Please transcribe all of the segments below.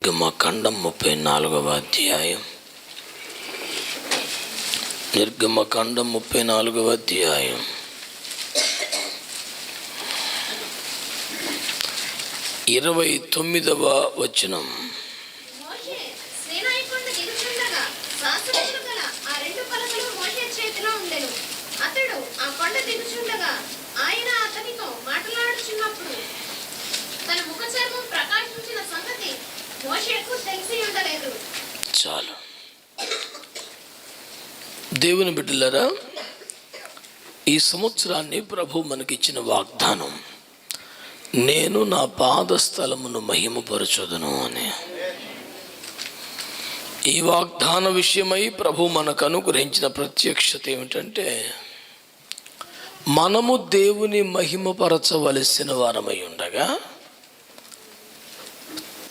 నిర్గమకాండం 34వ అధ్యాయం. నిర్గమకాండం 34వ అధ్యాయం 29వ వచనం. చాలు. దేవుని బిడ్డలారా, ఈ సంవత్సరాన్ని ప్రభు మనకిచ్చిన వాగ్దానం, నేను నా పాదస్థలమును మహిమపరచుదును అని. ఈ వాగ్దాన విషయమై ప్రభు మనకు అనుగ్రహించిన ప్రత్యక్షత ఏమిటంటే, మనము దేవుని మహిమపరచవలసిన వారమై ఉండగా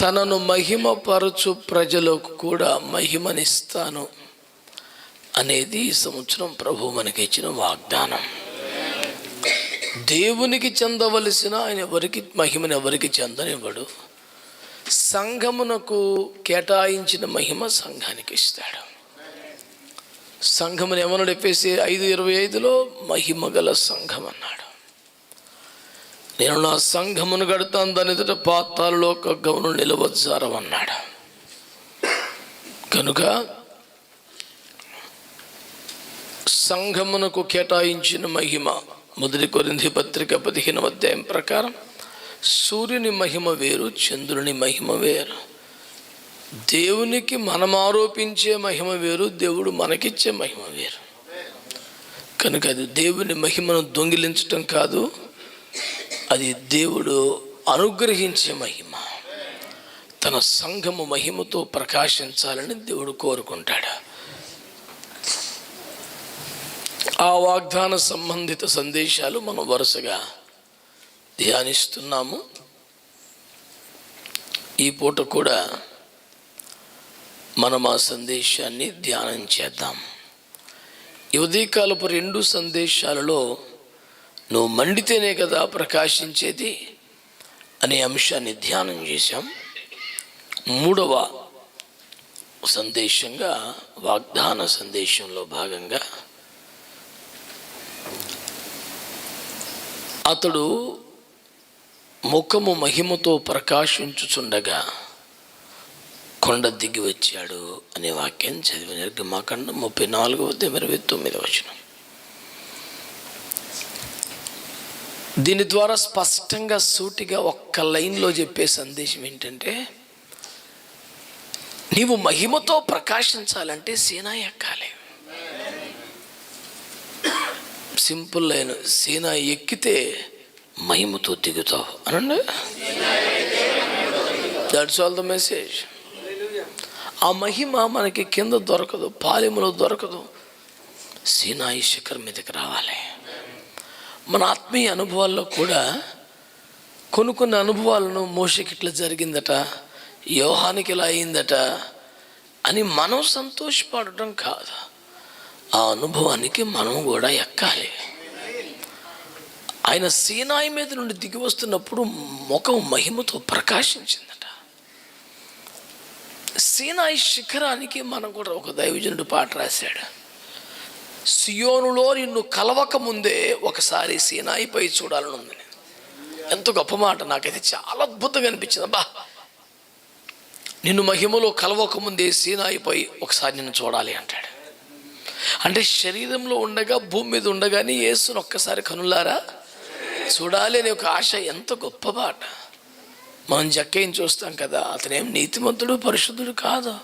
తనను మహిమపరచు ప్రజలకు కూడా మహిమనిస్తాను అనేది ఈ సంవత్సరం ప్రభు మనకి ఇచ్చిన వాగ్దానం. దేవునికి చెందవలసిన ఆయన ఎవరికి మహిమను ఎవరికి చెందనివ్వడు. సంఘమునకు కేటాయించిన మహిమ సంఘానికి ఇస్తాడు. సంఘమును ఏమన్నాడు? ఎఫెసీ 5:25లో మహిమ గల సంఘం అన్నాడు. నేను నా సంఘమును కడతాను, దాని ఎదుట పాతాళంలో ఖడ్గమును నిలవజారమన్నాడు. కనుక సంఘమునకు కేటాయించిన మహిమ 1 కొరింథీ పత్రిక 15వ అధ్యాయం ప్రకారం సూర్యుని మహిమ వేరు, చంద్రుని మహిమ వేరు. దేవునికి మనం ఆరోపించే మహిమ వేరు, దేవుడు మనకిచ్చే మహిమ వేరు. కనుక అది దేవుని మహిమను దొంగిలించటం కాదు, అది దేవుడు అనుగ్రహించే మహిమ. తన సంఘము మహిమతో ప్రకాశించాలని దేవుడు కోరుకుంటాడు. ఆ వాగ్దాన సంబంధిత సందేశాలు మనం వరుసగా ధ్యానిస్తున్నాము. ఈ పూట కూడా మనం ఆ సందేశాన్ని ధ్యానం చేద్దాం. ఈ ఉదయకాలపు 2 సందేశాలలో నువ్వు మండితేనే కదా ప్రకాశించేది అనే అంశాన్ని ధ్యానం చేశాం. 3వ సందేశంగా, వాగ్దాన సందేశంలో భాగంగా, అతడు ముఖము మహిమతో ప్రకాశించుచుండగా కొండ దిగి వచ్చాడు అనే వాక్యం చదివి నిర్గమకాండం 34:29 వచనం. దీని ద్వారా స్పష్టంగా సూటిగా ఒక్క లైన్లో చెప్పే సందేశం ఏంటంటే, నీవు మహిమతో ప్రకాశించాలంటే సీనాయి ఎక్కాలి. సింపుల్ లైన్, సీనాయి ఎక్కితే మహిమతో దిగుతావు అనండి. That's all the message. ఆ మహిమ మనకి కింద దొరకదు, పాలెములో దొరకదు. సీనాయి శిఖరం మీదకి రావాలి. మన ఆత్మీయ అనుభవాల్లో కూడా కొన్ని అనుభవాలను, మోషకి ఇట్లా జరిగిందట, యోహానికి ఇలా అయిందట అని మనం సంతోషపడటం కాదు. ఆ అనుభవానికి మనం కూడా ఎక్కాలి. ఆయన సీనాయి మీద నుండి దిగి వస్తున్నప్పుడు ముఖం మహిమతో ప్రకాశించిందట. సీనాయి శిఖరానికి మనం కూడా ఒక దైవజనుడు పాట రాశాడు. సియోనులో నిన్ను కలవక ముందే ఒకసారి సీనాయిపై చూడాలని ఉంది. ఎంత గొప్ప మాట! నాకైతే చాలా అద్భుతంగా అనిపించింది. అబ్బా, నిన్ను మహిమలో కలవక ముందే సీనాయిపై ఒకసారి నిన్ను చూడాలి అంటాడు. అంటే శరీరంలో ఉండగా, భూమి మీద ఉండగానే యేసును ఒక్కసారి కనులారా చూడాలి అనే ఒక ఆశ. ఎంత గొప్ప మాట! మనం జక్కయ్యని చూస్తాం కదా, అతనేం నీతిమంతుడు, పరిశుద్ధుడు కాదు,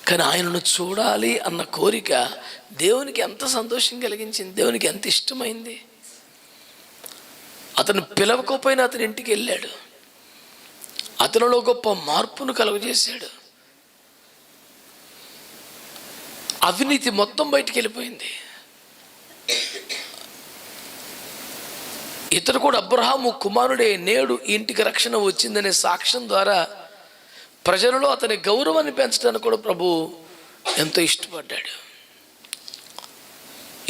కానీ ఆయనను చూడాలి అన్న కోరిక దేవునికి ఎంత సంతోషం కలిగించింది, దేవునికి ఎంత ఇష్టమైంది. అతను పిలవకపోయినా అతని ఇంటికి వెళ్ళాడు. అతనిలో గొప్ప మార్పును కలుగజేశాడు. అవినీతి మొత్తం బయటికి వెళ్ళిపోయింది. ఇతడు కూడా అబ్రహాము కుమారుడే, నేడు ఇంటికి రక్షణ వచ్చిందనే సాక్ష్యం ద్వారా ప్రజలలో అతని గౌరవాన్ని పెంచడానికి కూడా ప్రభు ఎంతో ఇష్టపడ్డాడు.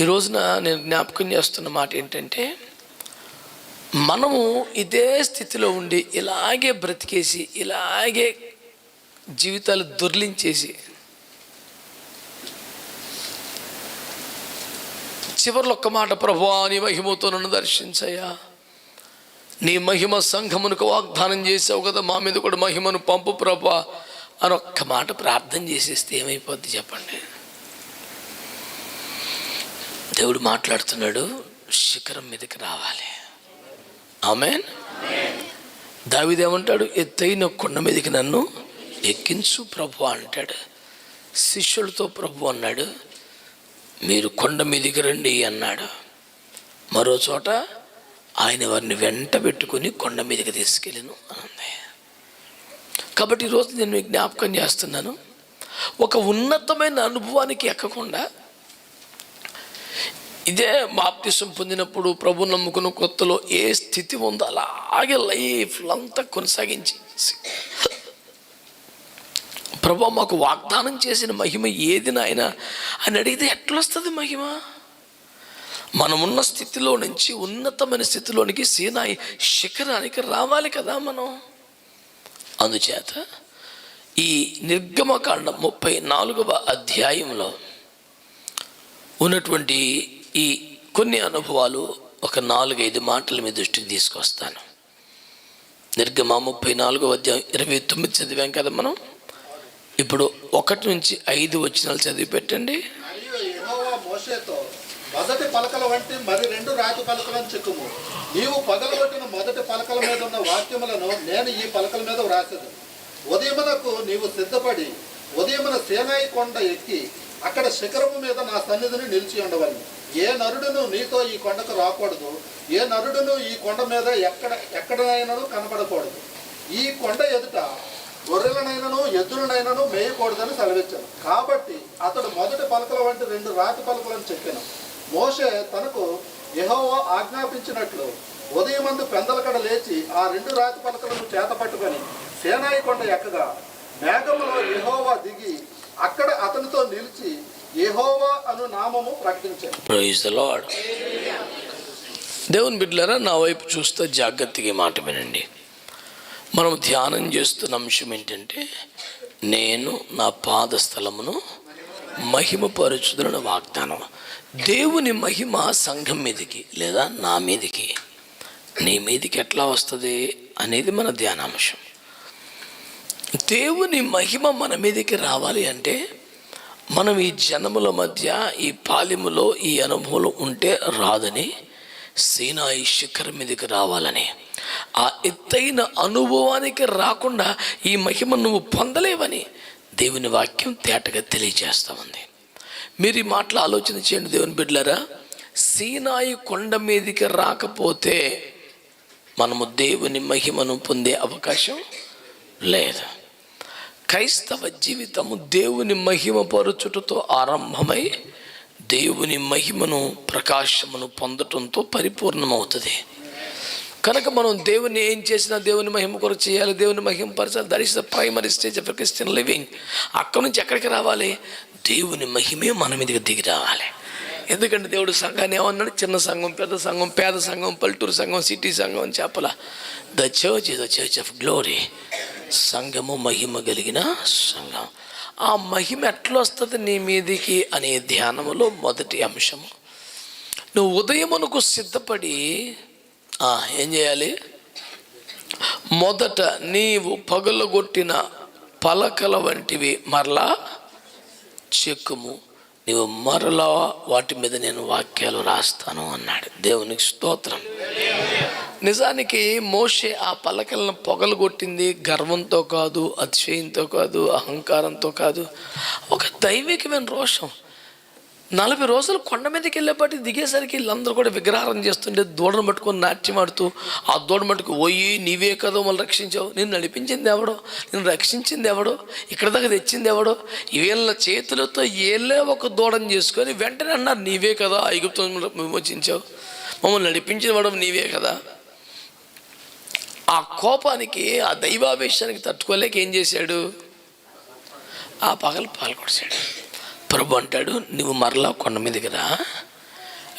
ఈ రోజున నేను జ్ఞాపకం చేస్తున్న మాట ఏంటంటే, మనము ఇదే స్థితిలో ఉండి ఇలాగే బ్రతికేసి ఇలాగే జీవితాలు దొర్లించేసి చివరిలో ఒక్క మాట, ప్రభువా నీ మహిమతో నన్ను దర్శించయ్యా, నీ మహిమ సంఘమునకు వాగ్దానం చేసావు కదా, మా మీద కూడా మహిమను పంపు ప్రభువా అని ఒక్క మాట ప్రార్థన చేసేస్తే ఏమైపోద్ది చెప్పండి? దేవుడు మాట్లాడుతున్నాడు, శిఖరం మీదకి రావాలి. ఆమేన్. దావీదు ఏమంటాడు? ఎత్తైన కొండ మీదకి నన్ను ఎక్కించు ప్రభువా అంటాడు. శిష్యులతో ప్రభు అన్నాడు, మీరు కొండ మీదకి రండి అన్నాడు. మరో చోట ఆయన వారిని వెంట పెట్టుకుని కొండ మీదకి తీసుకెళ్ళను అన్నది. కాబట్టి ఈరోజు నేను మీకు జ్ఞాపకం చేస్తున్నాను, ఒక ఉన్నతమైన అనుభవానికి ఎక్కకుండా ఇదే బాప్తిసం పొందినప్పుడు ప్రభు నమ్ముకున్న కొత్తలో ఏ స్థితి ఉందో అలాగే లైఫ్లో అంతా కొనసాగించి, ప్రభు మాకు వాగ్దానం చేసిన మహిమ ఏది నాయన అని అడిగితే ఎట్లా వస్తుంది మహిమ? మనమున్న స్థితిలో నుంచి ఉన్నతమైన స్థితిలోనికి సీనాయి శిఖరానికి రావాలి కదా మనం. అందుచేత ఈ నిర్గమకాండం 34వ అధ్యాయంలో ఉన్నటువంటి ఈ కొన్ని అనుభవాలు ఒక 4-5 మాటలు మీ దృష్టికి తీసుకొస్తాను. నిర్గమ 34వ అధ్యాయం 29 చదివాం కదా మనం. ఇప్పుడు 1 నుంచి 5 వచనాలు చదివి పెట్టండి. మొదటి పలకల వంటి మరి 2 రాతి పలకలను చెక్కుము. నీవు పగలగొట్టిన మొదటి పలకల మీద ఉన్న వాక్యములను నేను ఈ పలకల మీద వ్రాసేది. ఉదయమునకు నీవు సిద్ధపడి ఉదయమున సీనాయి కొండ ఎక్కి అక్కడ శిఖరము మీద నా సన్నిధిని నిలిచి ఉండవలను. ఏ నరుడును నీతో ఈ కొండకు రాకూడదు, ఏ నరుడును ఈ కొండ మీద ఎక్కడనైనాను కనబడకూడదు. ఈ కొండ ఎదుట గొర్రెలనైనను ఎద్దులనైనను మేయకూడదని సెలవిచ్చాను. కాబట్టి అతడు మొదటి పలకల వంటి 2 రాతి పలకలను చెక్కాను. మోషే తనకు యెహోవా ఆజ్ఞాపించినట్లు ఉదయమందు పెందలకడ లేచి ఆ 2 రాతి పలకలను చేత పట్టుకొని సీనాయి కొండ ఎక్కగా మేఘములో యెహోవా దిగి అక్కడ అతనితో నిలిచి యెహోవా అను నామము ప్రకటించాడు. Praise the Lord. దేవుని బిడ్డలారా, నా వైపు చూస్తే జాగ్రత్తగా మాట వినండి. మనం ధ్యానం చేస్తున్న అంశం ఏంటంటే, నేను నా పాదస్థలమును మహిమపరచుదనని వాగ్దానం. దేవుని మహిమ సంఘం మీదకి లేదా నా మీదకి, నీ మీదకి ఎట్లా వస్తుంది అనేది మన ధ్యానాంశం. దేవుని మహిమ మన మీదకి రావాలి అంటే మనం ఈ జనముల మధ్య ఈ పాలెములో ఈ అనుభవం ఉంటే రాదని, సీనాయి శిఖరం మీదకి రావాలని, ఆ ఎత్తైన అనుభవానికి రాకుండా ఈ మహిమ నువ్వు పొందలేవని దేవుని వాక్యం తేటగా తెలియజేస్తూ ఉంది. మీరు ఈ మాటలు ఆలోచన చేయండి దేవుని బిడ్డలారా. సీనాయి కొండ మీదకి రాకపోతే మనము దేవుని మహిమను పొందే అవకాశం లేదు. క్రైస్తవ జీవితము దేవుని మహిమ పరచుటతో ఆరంభమై దేవుని మహిమను ప్రకాశమును పొందటంతో పరిపూర్ణమవుతుంది. కనుక మనం దేవుని ఏం చేసినా దేవుని మహిమ కొరకు చేయాలి, దేవుని మహిమ పరచాలి. That is the primary stage of Christian living. అక్కడి నుంచి ఎక్కడికి రావాలి? దేవుని మహిమే మన మీదకి దిగి రావాలి. ఎందుకంటే దేవుడు సంఘాన్ని ఏమన్నాడు? చిన్న సంఘం, పెద్ద సంఘం, పేద సంఘం, పల్లెటూరు సంఘం, సిటీ సంఘం అని చెప్పాల. The church is the church of glory. సంఘము మహిమ కలిగిన సంఘం. ఆ మహిమ ఎట్లా వస్తుంది నీ మీదికి అనే ధ్యానములో మొదటి అంశము, నువ్వు ఉదయమునకు సిద్ధపడి ఏం చేయాలి? మొదట నీవు పగలగొట్టిన పలకల వంటివి మరలా చెక్కుము, నీవు మరలా వాటి మీద నేను వాక్యాలు రాస్తాను అన్నాడు. దేవునికి స్తోత్రం. నిజానికి మోషే ఆ పలకలను పొగలగొట్టింది గర్వంతో కాదు, అతిశయంతో కాదు, అహంకారంతో కాదు, ఒక దైవికమైన రోషం. 40 రోజులు కొండ మీదకి వెళ్ళేపాటి దిగేసరికి వీళ్ళందరూ కూడా విగ్రహారం చేస్తుంటే దూడను పట్టుకొని నాట్యం ఆడుతూ, ఆ దూడను పట్టుకు పోయి నీవే కదా మళ్ళీ రక్షించావు, నేను నడిపించింది ఎవడో, నేను రక్షించింది ఎవడో, ఇక్కడ దాకా తెచ్చింది ఎవడో, వీళ్ళ చేతులతో ఏళ్ళే ఒక దూడను చేసుకొని వెంటనే అన్నారు నీవే కదా ఐగుప్తును విమోచించావు, మమ్మల్ని నడిపించిన వాడు నీవే కదా. ఆ కోపానికి, ఆ దైవావేశానికి తట్టుకోలేక ఏం చేశాడు? ఆ పగలు పాల్గొడిచాడు. ప్రభు అంటాడు, నువ్వు మరలా కొండ మీదకి రా.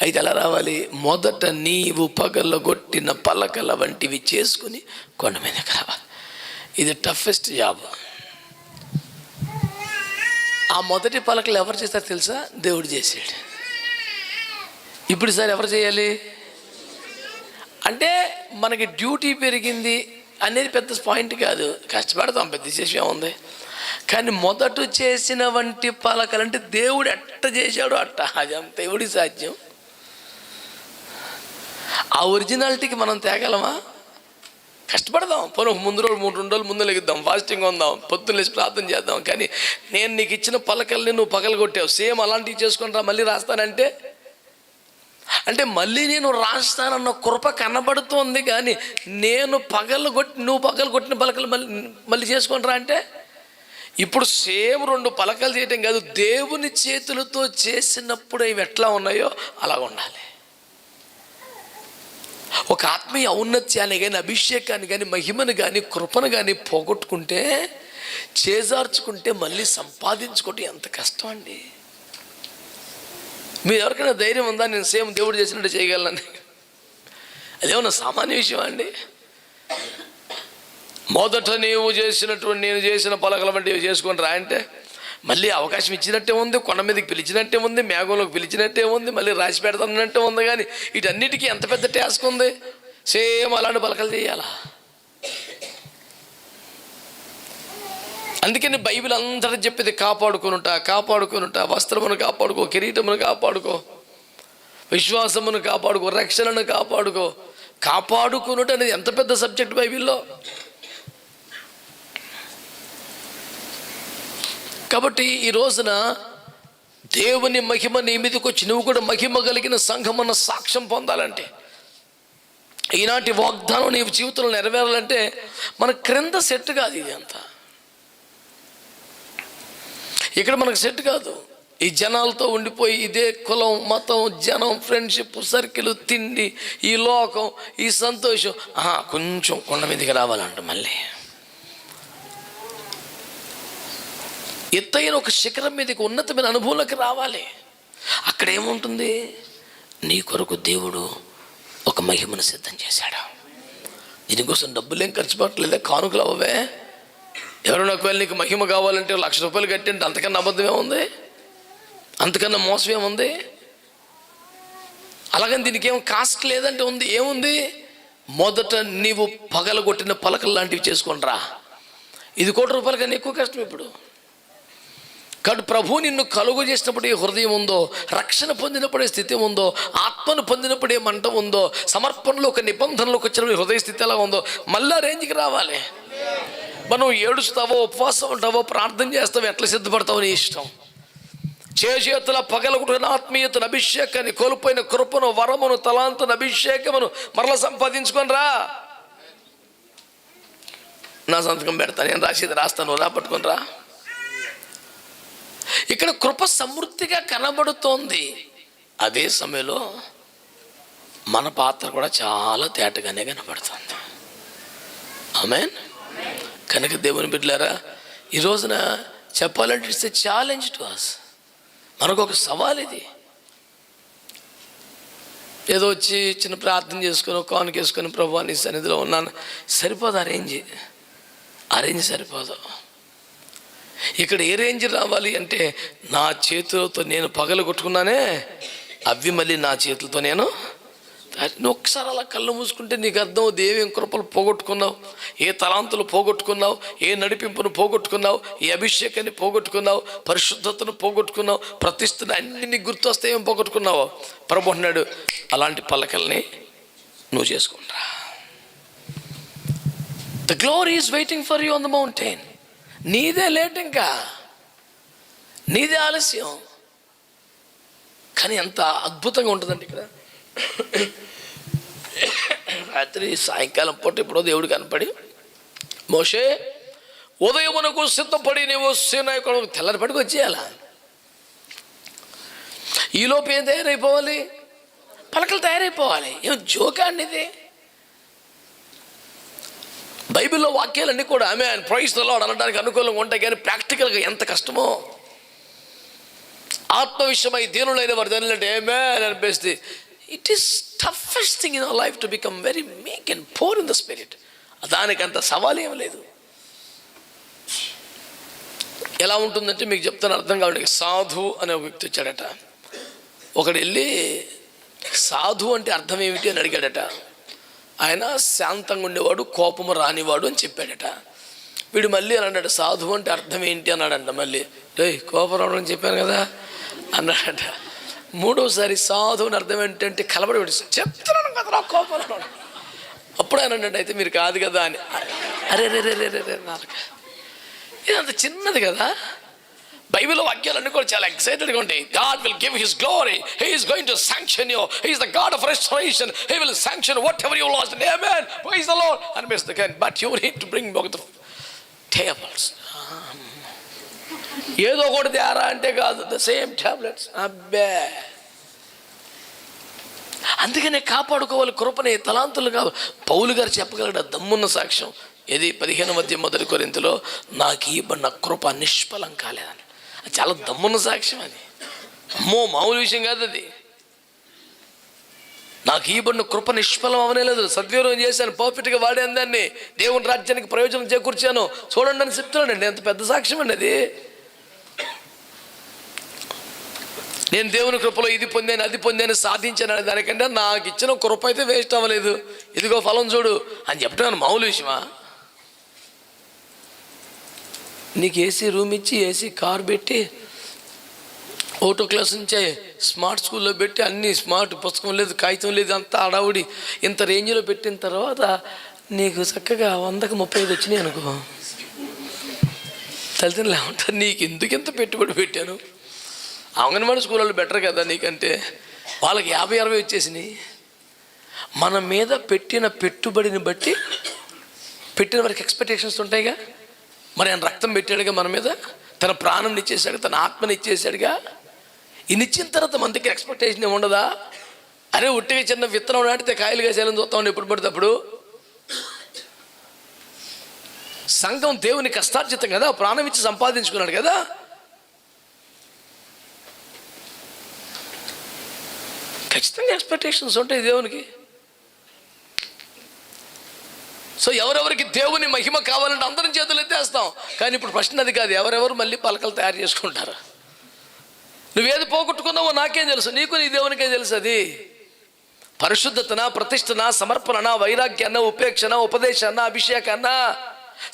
అయితే ఎలా రావాలి? మొదట నీవు పగలగొట్టిన పలకల వంటివి చేసుకుని కొండ మీదకి రావాలి. ఇది టఫెస్ట్ జాబ్. ఆ మొదటి పలకలు ఎవరు చేశారు తెలుసా? దేవుడు చేశాడు. ఇప్పుడు సార్ ఎవరు చేయాలి అంటే మనకి డ్యూటీ పెరిగింది అనేది పెద్ద పాయింట్ కాదు, కష్టపడతాం, పెద్ద విశేషం ఉంది. కానీ మొదట చేసిన వంటి పలకలంటే దేవుడు ఎట్ట చేశాడు అట్ట, అది అంత దేవుడి సాధ్యం. ఆ ఒరిజినాలిటీకి మనం తేగలమా? కష్టపడదాం, పోనీ ముందు రోజు 2 రోజులు ముందు లెగుద్దాం, ఫాస్టింగ్ ఉందాం, పొద్దున్న లేచి ప్రార్థన చేద్దాం. కానీ నేను నీకు ఇచ్చిన పలకల్ని నువ్వు పగలగొట్టావు, సేమ్ అలాంటివి చేసుకుంటా మళ్ళీ రాస్తానంటే, అంటే మళ్ళీ నేను రాస్తానన్న కృప కనబడుతోంది. కానీ నువ్వు పగలగొట్టిన పలకలు మళ్ళీ చేసుకుంటారా అంటే, ఇప్పుడు సేమ్ 2 పలకలు చేయటం కాదు, దేవుని చేతులతో చేసినప్పుడు ఇవి ఎట్లా ఉన్నాయో అలా ఉండాలి. ఒక ఆత్మీయ ఔన్నత్యాన్ని కానీ, అభిషేకాన్ని కానీ, మహిమను కానీ, కృపను కానీ పోగొట్టుకుంటే, చేజార్చుకుంటే మళ్ళీ సంపాదించుకోవటం ఎంత కష్టం అండి. మీరు ఎవరికైనా ధైర్యం ఉందా నేను సేమ్ దేవుడు చేసినట్టు చేయగలనని? అదేమన్నా సామాన్య విషయం అండి? మొదట నీవు చేసినటువంటి నేను చేసిన పలకల వంటివి చేసుకొని రా అంటే మళ్ళీ అవకాశం ఇచ్చినట్టే ఉంది, కొండ మీదకి పిలిచినట్టే ఉంది, మేఘంలోకి పిలిచినట్టే ఉంది, మళ్ళీ రాసి పెడతానట్టే ఉంది. కానీ వీటన్నిటికీ ఎంత పెద్ద టాస్క్ ఉంది? సేమ్ అలాంటి పలకలు చేయాలా? అందుకని బైబిల్ అంతటా చెప్పేది కాపాడుకునుట, వస్త్రమును కాపాడుకో, కిరీటమును కాపాడుకో, విశ్వాసమును కాపాడుకో, రక్షణను కాపాడుకునుట అనేది ఎంత పెద్ద సబ్జెక్ట్ బైబిల్లో. కాబట్టి ఈ రోజున దేవుని మహిమ నీ మీదకి వచ్చి నువ్వు కూడా మహిమ కలిగిన సంఘం అన్న సాక్ష్యం పొందాలంటే, ఈనాటి వాగ్దానం నీ జీవితంలో నెరవేరాలంటే మన క్రింద సెట్ కాదు. ఇది అంతా ఇక్కడ మనకు సెట్ కాదు. ఈ జనాలతో ఉండిపోయి ఇదే కులం, మతం, జనం, ఫ్రెండ్షిప్, సర్కిల్, తిండి, ఈ లోకం, ఈ సంతోషం, కొంచెం కొండ మీదకి రావాలంట. మళ్ళీ ఎత్తైన ఒక శిఖరం మీదకి, ఉన్నతమైన అనుభవంలోకి రావాలి. అక్కడ ఏముంటుంది? నీ కొరకు దేవుడు ఒక మహిమను సిద్ధం చేశాడు. దీనికోసం డబ్బులేం ఖర్చు పెట్టలేదా? కానుకలు అవ్వవే. ఎవరైనా ఒకవేళ నీకు మహిమ కావాలంటే ₹1,00,000 కట్టింటే అంతకన్నా అబద్ధమే ఉంది, అంతకన్నా మోసమే ఉంది. అలాగని దీనికి ఏం కాస్ట్ లేదంటే ఉంది. ఏముంది? మొదట నీవు పగలగొట్టిన పలకలు లాంటివి చేసుకొని రా. ఇది ₹1,00,000 కన్నా ఎక్కువ కష్టం ఇప్పుడు. కాబట్టి ప్రభు నిన్ను కలుగు చేసినప్పుడు ఏ హృదయం ఉందో, రక్షణ పొందినప్పుడే స్థితి ఉందో, ఆత్మను పొందినప్పుడే మంట ఉందో, సమర్పణలో ఒక నిబంధనలోకి వచ్చిన హృదయ స్థితి ఎలా ఉందో మళ్ళా రేంజ్కి రావాలి. మనం ఏడుస్తావో, ఉపవాసం ఉంటావో, ప్రార్థన చేస్తావో, ఎట్లా సిద్ధపడతావో నీ ఇష్టం. చేతుల పగలగొట్టిన ఆత్మీయతను, అభిషేకాన్ని, కోల్పోయిన కృపను, వరమును, తలాంతును, అభిషేకమును మరలా సంపాదించుకొని రా. నా సంతకం పెడతాను, నేను రాసేది రాస్తాను, రా పట్టుకొని రా. ఇక్కడ కృప సమృద్ధిగా కనబడుతోంది. అదే సమయంలో మన పాత్ర కూడా చాలా తేటగానే కనబడుతుంది. ఆమేన్. కనుక దేవుని బిడ్డలారా, ఈ రోజున చెప్పాలంటే it's a challenge to us. మనకు ఒక సవాల్ ఇది. ఏదో వచ్చి చిన్న ప్రార్థన చేసుకొని, కానుక వేసుకొని, ప్రభువా నీ సన్నిధిలో ఉన్నాను, సరిపోదు. అరేంజ్ సరిపోదు. ఇక్కడ ఏ రేంజ్ రావాలి అంటే, నా చేతులతో నేను పగలగొట్టుకున్నానే, అవి మళ్ళీ నా చేతులతో నేను ఒక్కసారి అలా కళ్ళు మూసుకుంటే నీకు అర్థం అవుతుంది. ఏమేం కృపలు పోగొట్టుకున్నావు, ఏ తలాంతులు పోగొట్టుకున్నావు, ఏ నడిపింపును పోగొట్టుకున్నావు, ఏ అభిషేకాన్ని పోగొట్టుకున్నావు, పరిశుద్ధతను పోగొట్టుకున్నావు, ప్రతిష్టను అన్ని నీకు గుర్తు వస్తే ఏం పోగొట్టుకున్నావో ప్రభు అంటున్నాడు, అలాంటి పలకల్ని నువ్వు చేసుకుంటా. The glory is waiting for you on the mountain. నీదే లేట్, ఇంకా నీదే ఆలస్యం. కానీ ఎంత అద్భుతంగా ఉంటుందండి ఇక్కడ. రాత్రి సాయంకాలం పూట ఎప్పుడో దేవుడు కనపడి, మోషే ఉదయమునకు సిద్ధపడి నీవు సేనాయకుడు తెల్లరిపడికి వచ్చేయాల. ఈలోపు ఏం తయారైపోవాలి? పలకలు తయారైపోవాలి. ఏం జోకా అండి ఇది? బైబిల్లో వాక్యాలన్నీ కూడా ఆమేన్, ప్రైజ్ ది లార్డ్ అనడానికి అనుకూలంగా ఉంటాయి. కానీ ప్రాక్టికల్గా ఎంత కష్టమో. ఆత్మ విషయమై దీనులైన వారు దానిలంటే ఆమేన్ అనిపిస్తుంది. It is toughest thing in our life to become very meek and poor in the spirit. దానికి అంత సవాల్ ఏం లేదు. ఎలా ఉంటుందంటే మీకు చెప్తాను, అర్థం కావాలి. సాధు అనే ఒక వ్యక్తి వచ్చాడట. ఒకడు వెళ్ళి సాధు అంటే అర్థం ఏమిటి అని అడిగాడట. ఆయన శాంతంగా ఉండేవాడు, కోపము రానివాడు అని చెప్పాడట. వీడు మళ్ళీ అన్నాడట, సాధు అంటే అర్థం ఏంటి అన్నాడంట. మళ్ళీ రే కోపం రావడం అని చెప్పాను కదా అన్నాడట. మూడోసారి సాధు అని అర్థం ఏంటంటే కలబడి చెప్తున్నాను కదా కోపం రావడం. అప్పుడు ఆయన అన్నాడు, అయితే మీరు కాదు కదా అని. అరే రే రే రే రే నాలుక, ఇది అంత చిన్నది కదా. బైబిల్ వాక్యాలన్నీ కూడా చాలా ఎక్సైటెడ్గా ఉంటాయి. God will give his glory. He is going to sanction you. He is the God of restoration. He will sanction whatever you lost. Amen. Praise the Lord. And miss again. But you need to bring back the tables. ఏదో ఒకటి తేరా అంటే కాదు, the same tablets. అబ్బే, అందుకనే కాపాడుకోవాలి కృపని, తలాంతులు కావాలి. పౌలు గారు చెప్పగలడు దమ్మున్న సాక్ష్యం. ఇది 15 కొరింథీలో, నాకు ఇవ్వబడిన కృప నిష్ఫలం కాలేదని. అది చాలా దమ్మున్న సాక్ష్యం. అది అమ్మో మామూలు విషయం కాదు. అది నాకు ఇవ్వబడిన కృప నిష్ఫలం అవనేలేదు, సద్వినియోగం చేశాను, పర్ఫెక్ట్గా వాడాను, దాన్ని దేవుని రాజ్యానికి ప్రయోజనం చేకూర్చాను చూడండి అని చెప్తున్నాడండి. ఎంత పెద్ద సాక్ష్యం అండి అది. నేను దేవుని కృపలో ఇది పొందాను, అది పొందాను, సాధించాను అనే దానికంటే నాకు ఇచ్చిన కృప అయితే వేస్ట్ అవ్వలేదు, ఇదిగో ఫలం చూడు అని చెప్పడం మామూలు విషయమా? నీకు ఏసీ రూమ్ ఇచ్చి, ఏసీ కార్ పెట్టి, ఓటో క్లాస్ నుంచే స్మార్ట్ స్కూల్లో పెట్టి, అన్ని స్మార్ట్, పుస్తకం లేదు, కాగితం లేదు, అంతా అడావుడి, ఇంత రేంజ్లో పెట్టిన తర్వాత నీకు చక్కగా 100కి 35 వచ్చినాయి అనుకో, తల్లిదండ్రులు ఏమంటారు, నీకు ఎందుకు ఎంత పెట్టుబడి పెట్టాను? అంగన్వాడీ స్కూల్లో బెటర్ కదా నీకంటే, వాళ్ళకి 50-60 వచ్చేసినాయి. మన మీద పెట్టిన పెట్టుబడిని బట్టి పెట్టిన వారికి ఎక్స్పెక్టేషన్స్ ఉంటాయిగా. మరి ఆయన రక్తం పెట్టాడుగా మన మీద, తన ప్రాణం ఇచ్చేసాడు, తన ఆత్మని ఇచ్చేసాడుగా. ఇన్ని ఇచ్చిన తర్వాత మన దగ్గర ఎక్స్పెక్టేషన్ ఏమి ఉండదా? అరే ఉట్టిగా చిన్న విత్తనం నాటితే కాయలు కాసేయాలని చూస్తామండి ఎప్పుడు పడితే అప్పుడు. సంఘం దేవుని కష్టార్జితం కదా, ప్రాణం ఇచ్చి సంపాదించుకున్నాడు కదా. ఖచ్చితంగా ఎక్స్పెక్టేషన్స్ ఉంటాయి దేవునికి. సో ఎవరెవరికి దేవుని మహిమ కావాలంటే అందరం చేతులు ఎత్తేస్తాం. కానీ ఇప్పుడు ప్రశ్న అది కాదు, ఎవరెవరు మళ్ళీ పలకలు తయారు చేసుకుంటారు. నువ్వేది పోగొట్టుకున్నావో నాకేం తెలుసు, నీకు నీ దేవునికే తెలుసు. అది పరిశుద్ధతన, ప్రతిష్టన, సమర్పణ, వైరాగ్యాన్న, ఉపేక్షణ, ఉపదేశాన్న, అభిషేకాన్న,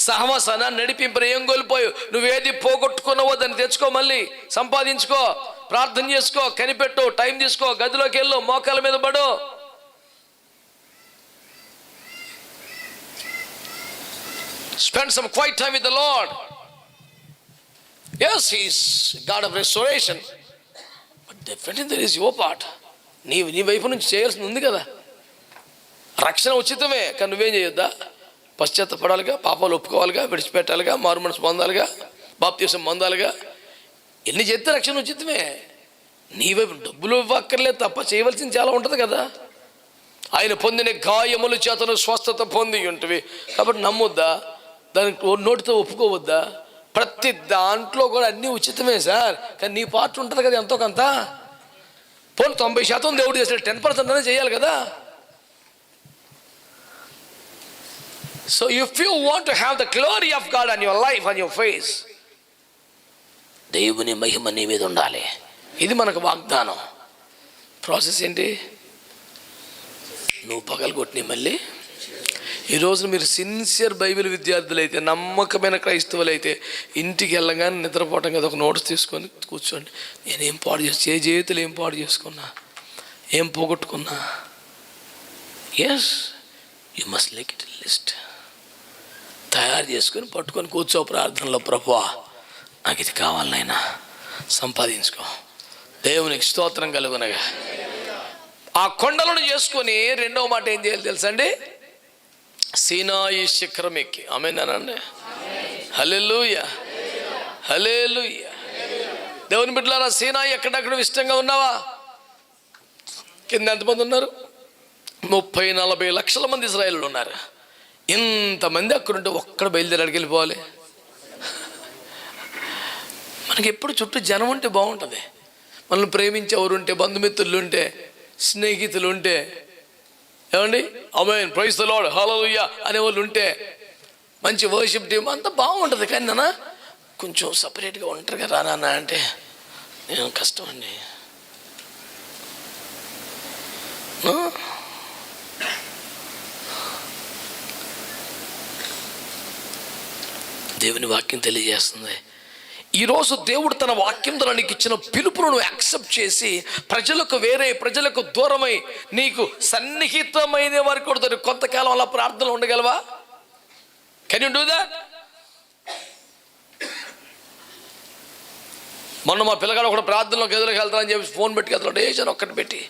సహవాసాన, నడిపింపున ఏం కోల్పోయి నువ్వేది పోగొట్టుకున్నావో దాన్ని తెచ్చుకో, మళ్ళీ సంపాదించుకో, ప్రార్థన చేసుకో, కనిపెట్టు, టైం తీసుకో, గదిలోకి వెళ్ళు, మోకాల మీద పడు. Spend some quiet time with the Lord. Yes, He is God of restoration. But definitely there is your part. నీ వైపు నుంచి చేయాల్సింది ఉంది కదా. రక్షణ ఉచితమే, కానీ నువ్వేం చేయొద్దా? పశ్చాత్తపడాలిగా, పాపాలు ఒప్పుకోవాలిగా, విడిచిపెట్టాలిగా, మారు మనసు పొందాలిగా, బాప్తిసం పొందాలిగా. ఎన్ని చేస్తే రక్షణ ఉచితమే. నీ వైపు డబ్బులు ఇవ్వక్కర్లేదు తప్ప చేయవలసింది చాలా ఉంటుంది కదా. ఆయన పొందిన గాయముల చేతను స్వస్థత పొంది ఉంటవి కాబట్టి నమ్మొద్దా? దానికి నోటితో ఒప్పుకోవద్దా? ప్రతి దాంట్లో కూడా అన్నీ ఉచితమే సార్, కానీ నీ పార్ట్ ఉంటుంది కదా ఎంతో కొంత. పోనీ 90% దేవుడు చేశాడు, 10% అనేది చేయాలి కదా. So if you want to have the glory of God on your life, on your face, దేవుని మహిమ నీ మీద ఉండాలి. ఇది మనకు వాగ్దానం. ప్రాసెస్ ఏంటి? నువ్వు పగలగొట్టిన మళ్ళీ ఈరోజు మీరు సిన్సియర్ బైబిల్ విద్యార్థులైతే, నమ్మకమైన క్రైస్తవులైతే ఇంటికి వెళ్ళగానే నిద్రపోవటం కదా, ఒక నోట్స్ తీసుకొని కూర్చోండి. నేనేం పాడు ఏ చేతులు ఏం పాడు చేసుకున్నా, ఏం పోగొట్టుకున్నా. Yes, you must make it list. తయారు చేసుకొని పట్టుకొని కూర్చో ప్రార్థనలో, ప్రభువా నాకు ఇది కావాలి నాయనా, సంపాదించుకో. దేవునికి స్తోత్రం కలుగునగా. ఆ కొండలను చేసుకొని రెండవ మాట ఏం చేయాలి తెలుసా అండి? సీనాయి శిఖరం ఎక్కి, ఆమేనండి, హల్లెలూయా, హల్లెలూయా. దేవుని బిడ్డలారా, సీనాయి ఎక్కడెక్కడ ఇష్టంగా ఉన్నావా? కింద ఎంతమంది ఉన్నారు? 30-40 లక్షల మంది ఇశ్రాయేలు ఉన్నారు. ఇంతమంది అక్కడుంటే ఒక్కడ బయలుదేరాడికి వెళ్ళిపోవాలి. మనకి ఎప్పుడు చుట్టూ జనం ఉంటే బాగుంటుంది. మనల్ని ప్రేమించేవారు ఉంటే, బంధుమిత్రులు ఉంటే, స్నేహితులు ఉంటే, ఏమండి ఆమేన్ ప్రైజ్ ది లార్డ్ హల్లెలూయా అనేవాళ్ళు ఉంటే, మంచి వర్షిప్ టీం అంతా బాగుంటుంది. కానీ నాన్న కొంచెం సపరేట్గా ఒంటరిగా రానా అంటే నేను కష్టం అండి. దేవుని వాక్యం తెలియజేస్తుంది. ఈరోజు దేవుడు తన వాక్యం ద్వారా నీకు ఇచ్చిన పిలుపును నువ్వు యాక్సెప్ట్ చేసి ప్రజలకు దూరమై నీకు సన్నిహితమైన వారికి కూడా కొంతకాలం అలా ప్రార్థనలు ఉండగలవా? Can you do that? మొన్న మా పిల్లగాడు ఒకటి ప్రార్థనలో గదిలోకి వెళ్తానని చెప్పి ఫోన్ పెట్టి గదిలో వేసాను ఒక్కటి పెట్టి.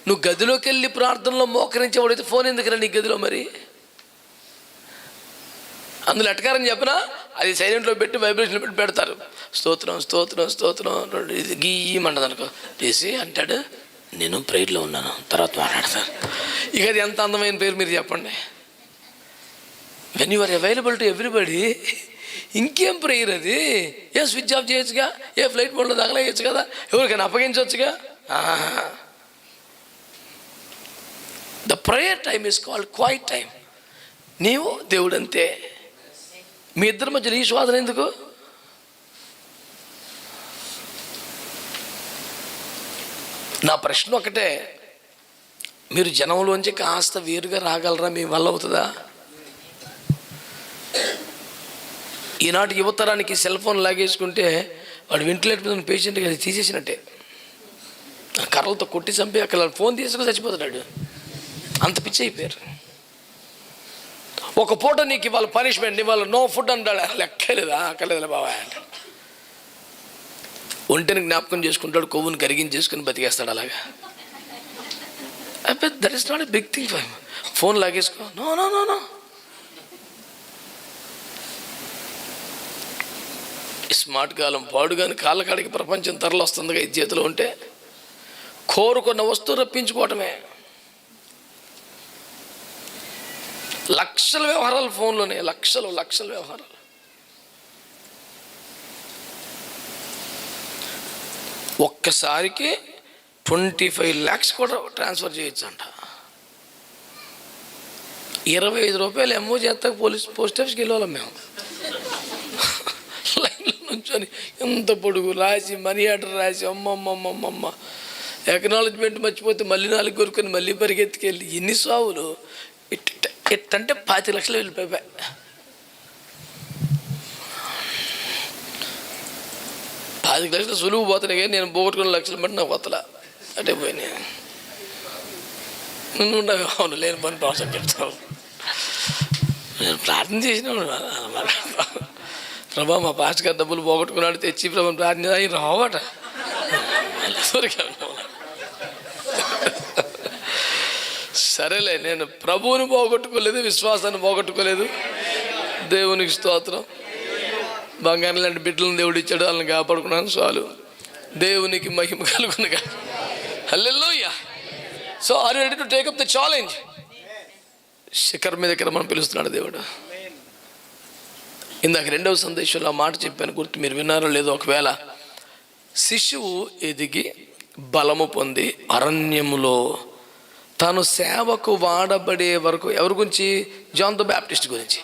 నువ్వు గదిలోకి వెళ్ళి ప్రార్థనలో మోకరించేవాడైతే ఫోన్ ఎందుకురా నీ గదిలో? మరి అందులో ఎటకారని చెప్పినా అది సైలెంట్లో పెట్టి వైబ్రేషన్లో పెట్టి పెడతారు. స్తోత్రం స్తోత్రం స్తోత్రం ఇది గీయమంటది అనుకో తీసి అంటాడు నేను ప్రేయర్లో ఉన్నాను తర్వాత మాట్లాడతాను. ఇక అది ఎంత అందమైన పేరు మీరు చెప్పండి. When you are available to everybody, ఇంకేం ప్రేయర్ అది? ఏ స్విచ్ ఆఫ్ చేయొచ్చుగా, ఏ ఫ్లైట్ మోడ్లో తగలేయచ్చు కదా, ఎవరికైనా అప్పగించవచ్చుగా. The prayer time is called quiet time. నీవు దేవుడు అంతే. మీ ఇద్దరి మధ్యలో ఈ శోధన ఎందుకు? నా ప్రశ్న ఒకటే, మీరు జనంలోంచి కాస్త వేరుగా రాగలరా? మీ వల్ల అవుతుందా? ఈనాటి యువతరానికి సెల్ ఫోన్ లాగేసుకుంటే వాడు వెంటిలేటర్ మీద పేషెంట్గా అది తీసేసినట్టే. కర్రలతో కొట్టి చంపి అక్కడ ఫోన్ తీసుకుని చచ్చిపోతున్నాడు. అంత పిచ్చి అయిపోయారు. ఒక పూట నీకు ఇవాళ పనిష్మెంట్, ఇవాళ నో ఫుడ్ అంటాడు. లెక్కలేదా? అక్కర్లేదులే బాబా అంటే ఒంటిని జ్ఞాపకం చేసుకుంటాడు, కొవ్వుని కరిగించేసుకుని బతికేస్తాడు అలాగా. అబ్బే that is not a big thing for him. Phone లాగేసుకో, no no no no. Smart కాలం పాడుగాని కాళ్ళ కాడికి ప్రపంచం తరలి వస్తుందిగా ఇది చేతిలో ఉంటే. కోరుకున్న వస్తువు రప్పించుకోవటమే. లక్షల వ్యవహారాలు ఫోన్లోనే, లక్షల వ్యవహారాలు. ఒక్కసారికి 25 lakhs కూడా ట్రాన్స్ఫర్ చేయొచ్చు అంట. 25 రూపాయలు ఎమ్మో చేస్తాక పోస్ట్ ఆఫీస్కి వెళ్ళాం మేము. లైన్లో నుంచొని ఎంత పొడుగు రాసి మనీ ఆర్డర్ రాసి అమ్మమ్మమ్మమ్మ ఎకనాలజ్మెంట్ మర్చిపోతే మళ్ళీ 4 కొరుకొని మళ్ళీ పరిగెత్తుకెళ్ళి ఎన్ని సావులు. ఎట్టంటే 25 లక్షలు వెళ్ళిపోయాయి. $5 లక్షలు సులువు పోతున్నాయి కానీ నేను పోగొట్టుకున్న లక్షలు బట్టి నాకు కొత్తలా అంటే పోయినాయి. నువ్వు ఉండవు. అవును, లేని పని ప్రాసెస్ చెప్తావు. నేను ప్రార్థన చేసిన ప్రభా మా పాస్ట్ గారు డబ్బులు పోగొట్టుకున్నాడు తెచ్చి ప్రభా ప్రార్థన అవి రావట. సరేలే, నేను ప్రభువుని పోగొట్టుకోలేదు, విశ్వాసాన్ని పోగొట్టుకోలేదు. దేవునికి స్తోత్రం. బంగారం లాంటి బిడ్డలను దేవుడు ఇచ్చాడు, వాళ్ళని కాపాడుకున్నాను చాలు. దేవునికి మహిమ కలుగునుగా. Hallelujah. So are you ready to take up the challenge? శిఖరం మీద ఇక్కడ మనం పిలుస్తున్నాడు దేవుడు. ఇందాక 2వ సందేశంలో ఆ మాట చెప్పాను, గుర్తు మీరు విన్నారో లేదో. ఒకవేళ శిశువు ఎదిగి బలము పొంది అరణ్యములో తను సేవకు వాడబడే వరకు, ఎవరి గురించి? జాన్ ద బ్యాప్టిస్ట్ గురించి.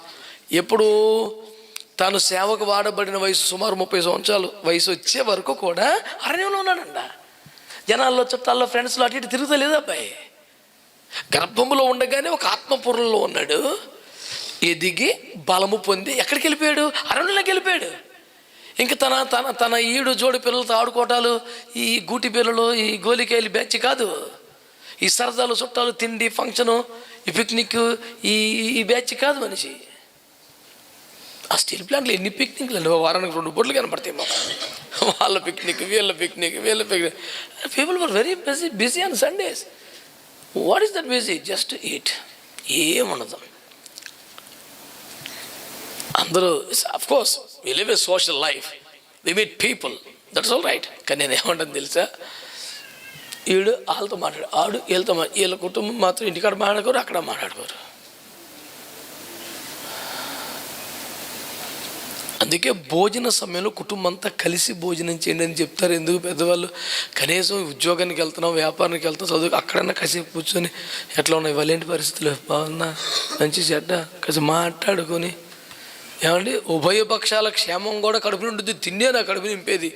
ఎప్పుడు? తాను సేవకు వాడబడిన వయసు సుమారు 30 సంవత్సరాలు వయసు వచ్చే వరకు కూడా అరణ్యంలో ఉన్నాడంట. జనాల్లో, చుట్టాల్లో, ఫ్రెండ్స్లో అటు ఇటు తిరుగుతలేదు అబ్బాయి. గర్భంలో ఉండగానే ఒక ఆత్మపూర్ణంలో ఉన్నాడు. ఎదిగి బలము పొంది ఎక్కడికి వెళ్ళిపోయాడు? అరణ్యంలోకి వెళ్ళిపోయాడు. ఇంక తన ఈడు జోడి పిల్లలతో ఆడుకోవటాలు, ఈ గూటి పిల్లలు, ఈ గోలికాయలు బ్యాచ్ కాదు. ఈ సరదాలు, చుట్టాలు, తిండి, ఫంక్షను, ఈ పిక్నిక్, ఈ బ్యాచ్ కాదు మనిషి. ఆ స్టీల్ ప్లాంట్లో ఎన్ని పిక్నిక్లు అండి, వారానికి 2 బోట్లు కనపడతాయి మాకు. వాళ్ళ పిక్నిక్, వీళ్ళ picnic. People were very busy on Sundays. What is that busy? Just eat. ఏముండదు. అందరూ of course we live a social life, we meet people, that's all right. కానీ నేను ఏమంటాను తెలుసా? వీడు వాళ్ళతో ఆడు వీళ్ళతో వీళ్ళ కుటుంబం మాత్రం ఇంటికాడ మాట్లాడుకోరు, అక్కడ మాట్లాడుకోరు. అందుకే భోజన సమయంలో కుటుంబం అంతా కలిసి భోజనం చేయండి అని చెప్తారు. ఎందుకు? పెద్దవాళ్ళు కనీసం ఉద్యోగానికి వెళ్తున్నాం, వ్యాపారానికి వెళ్తాం, చదువు అక్కడన్నా కాసేపు కూర్చొని ఎట్లా ఉన్నాయి, వాళ్ళ ఏంటి పరిస్థితులు, బాగున్నా, మంచి చెడ్డ కాసేపు మాట్లాడుకొని ఏమండి, ఉభయ పక్షాల క్షేమం కూడా కడుపు నిండుద్ది. తిండే నా కడుపు నింపేది.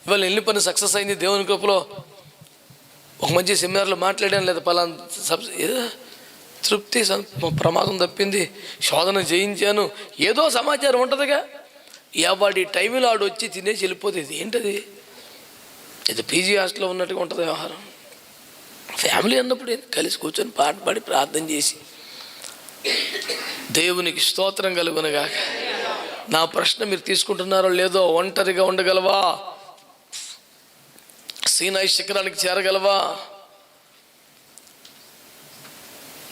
ఇవాళ వెళ్ళిన పని సక్సెస్ అయింది దేవుని కృపలో. ఒక మంచి సెమినార్లో మాట్లాడాను, లేదా పలానా ఏదో తృప్తి, ప్రమాదం తప్పింది, శోధన జయించాను, ఏదో సమాచారం ఉంటుందిగా. ఎవడి టైంలో ఆడు వచ్చి తినేసి వెళ్ళిపోతే ఇది ఏంటది? ఇది పీజీ హాస్టల్లో ఉన్నట్టుగా ఉంటుంది వ్యవహారం. ఫ్యామిలీ అన్నప్పుడు కలిసి కూర్చొని పాట పాడి ప్రార్థన చేసి దేవునికి స్తోత్రం కలుగునగా. నా ప్రశ్న మీరు తీసుకుంటున్నారో లేదో, ఒంటరిగా ఉండగలవా? సీనాయి శిఖరానికి చేరగలవా?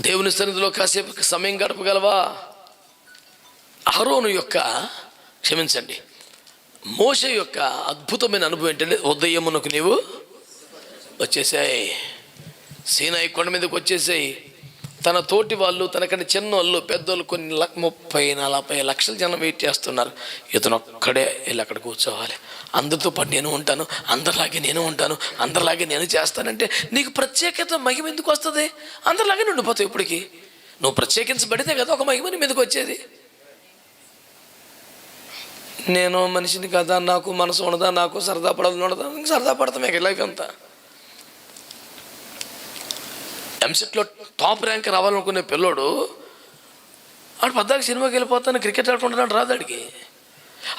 దేవుని సన్నిధిలో కాసేపు సమయం గడపగలవా? అహరోను యొక్క మోషే యొక్క అద్భుతమైన అనుభవం ఏంటంటే, ఉదయమునకు నీవు వచ్చేసాయి, సీనాయి కొండ మీదకి వచ్చేసాయి. తన తోటి వాళ్ళు, తనకంటే చిన్న వాళ్ళు, పెద్దోళ్ళు, కొన్ని 30-40 లక్షల జనం వెయిట్ చేస్తున్నారు. ఇతను ఒక్కడే వెళ్ళి అక్కడ కూర్చోవాలి. అందరితో పాటు నేను ఉంటాను, అందరిలాగే నేను ఉంటాను, అందరిలాగే నేను చేస్తానంటే నీకు ప్రత్యేకత మహిమ ఎందుకు వస్తుంది? అందరిలాగే ఉండిపోతావు. ఇప్పటికి నువ్వు ప్రత్యేకించబడితే కదా ఒక మహిమని మీదకి వచ్చేది. నేను మనిషిని కదా, నాకు మనసు ఉండదా, నాకు సరదా పడదు ఉండదా? సరదా పడతామే లైఫ్ అంతా. ఎంసెట్లో టాప్ ర్యాంక్ రావాలనుకునే పిల్లోడు ఆడు 14 సినిమాకి వెళ్ళిపోతాను, క్రికెట్ ఆడుకుంటున్నాడు, రాదాడికి.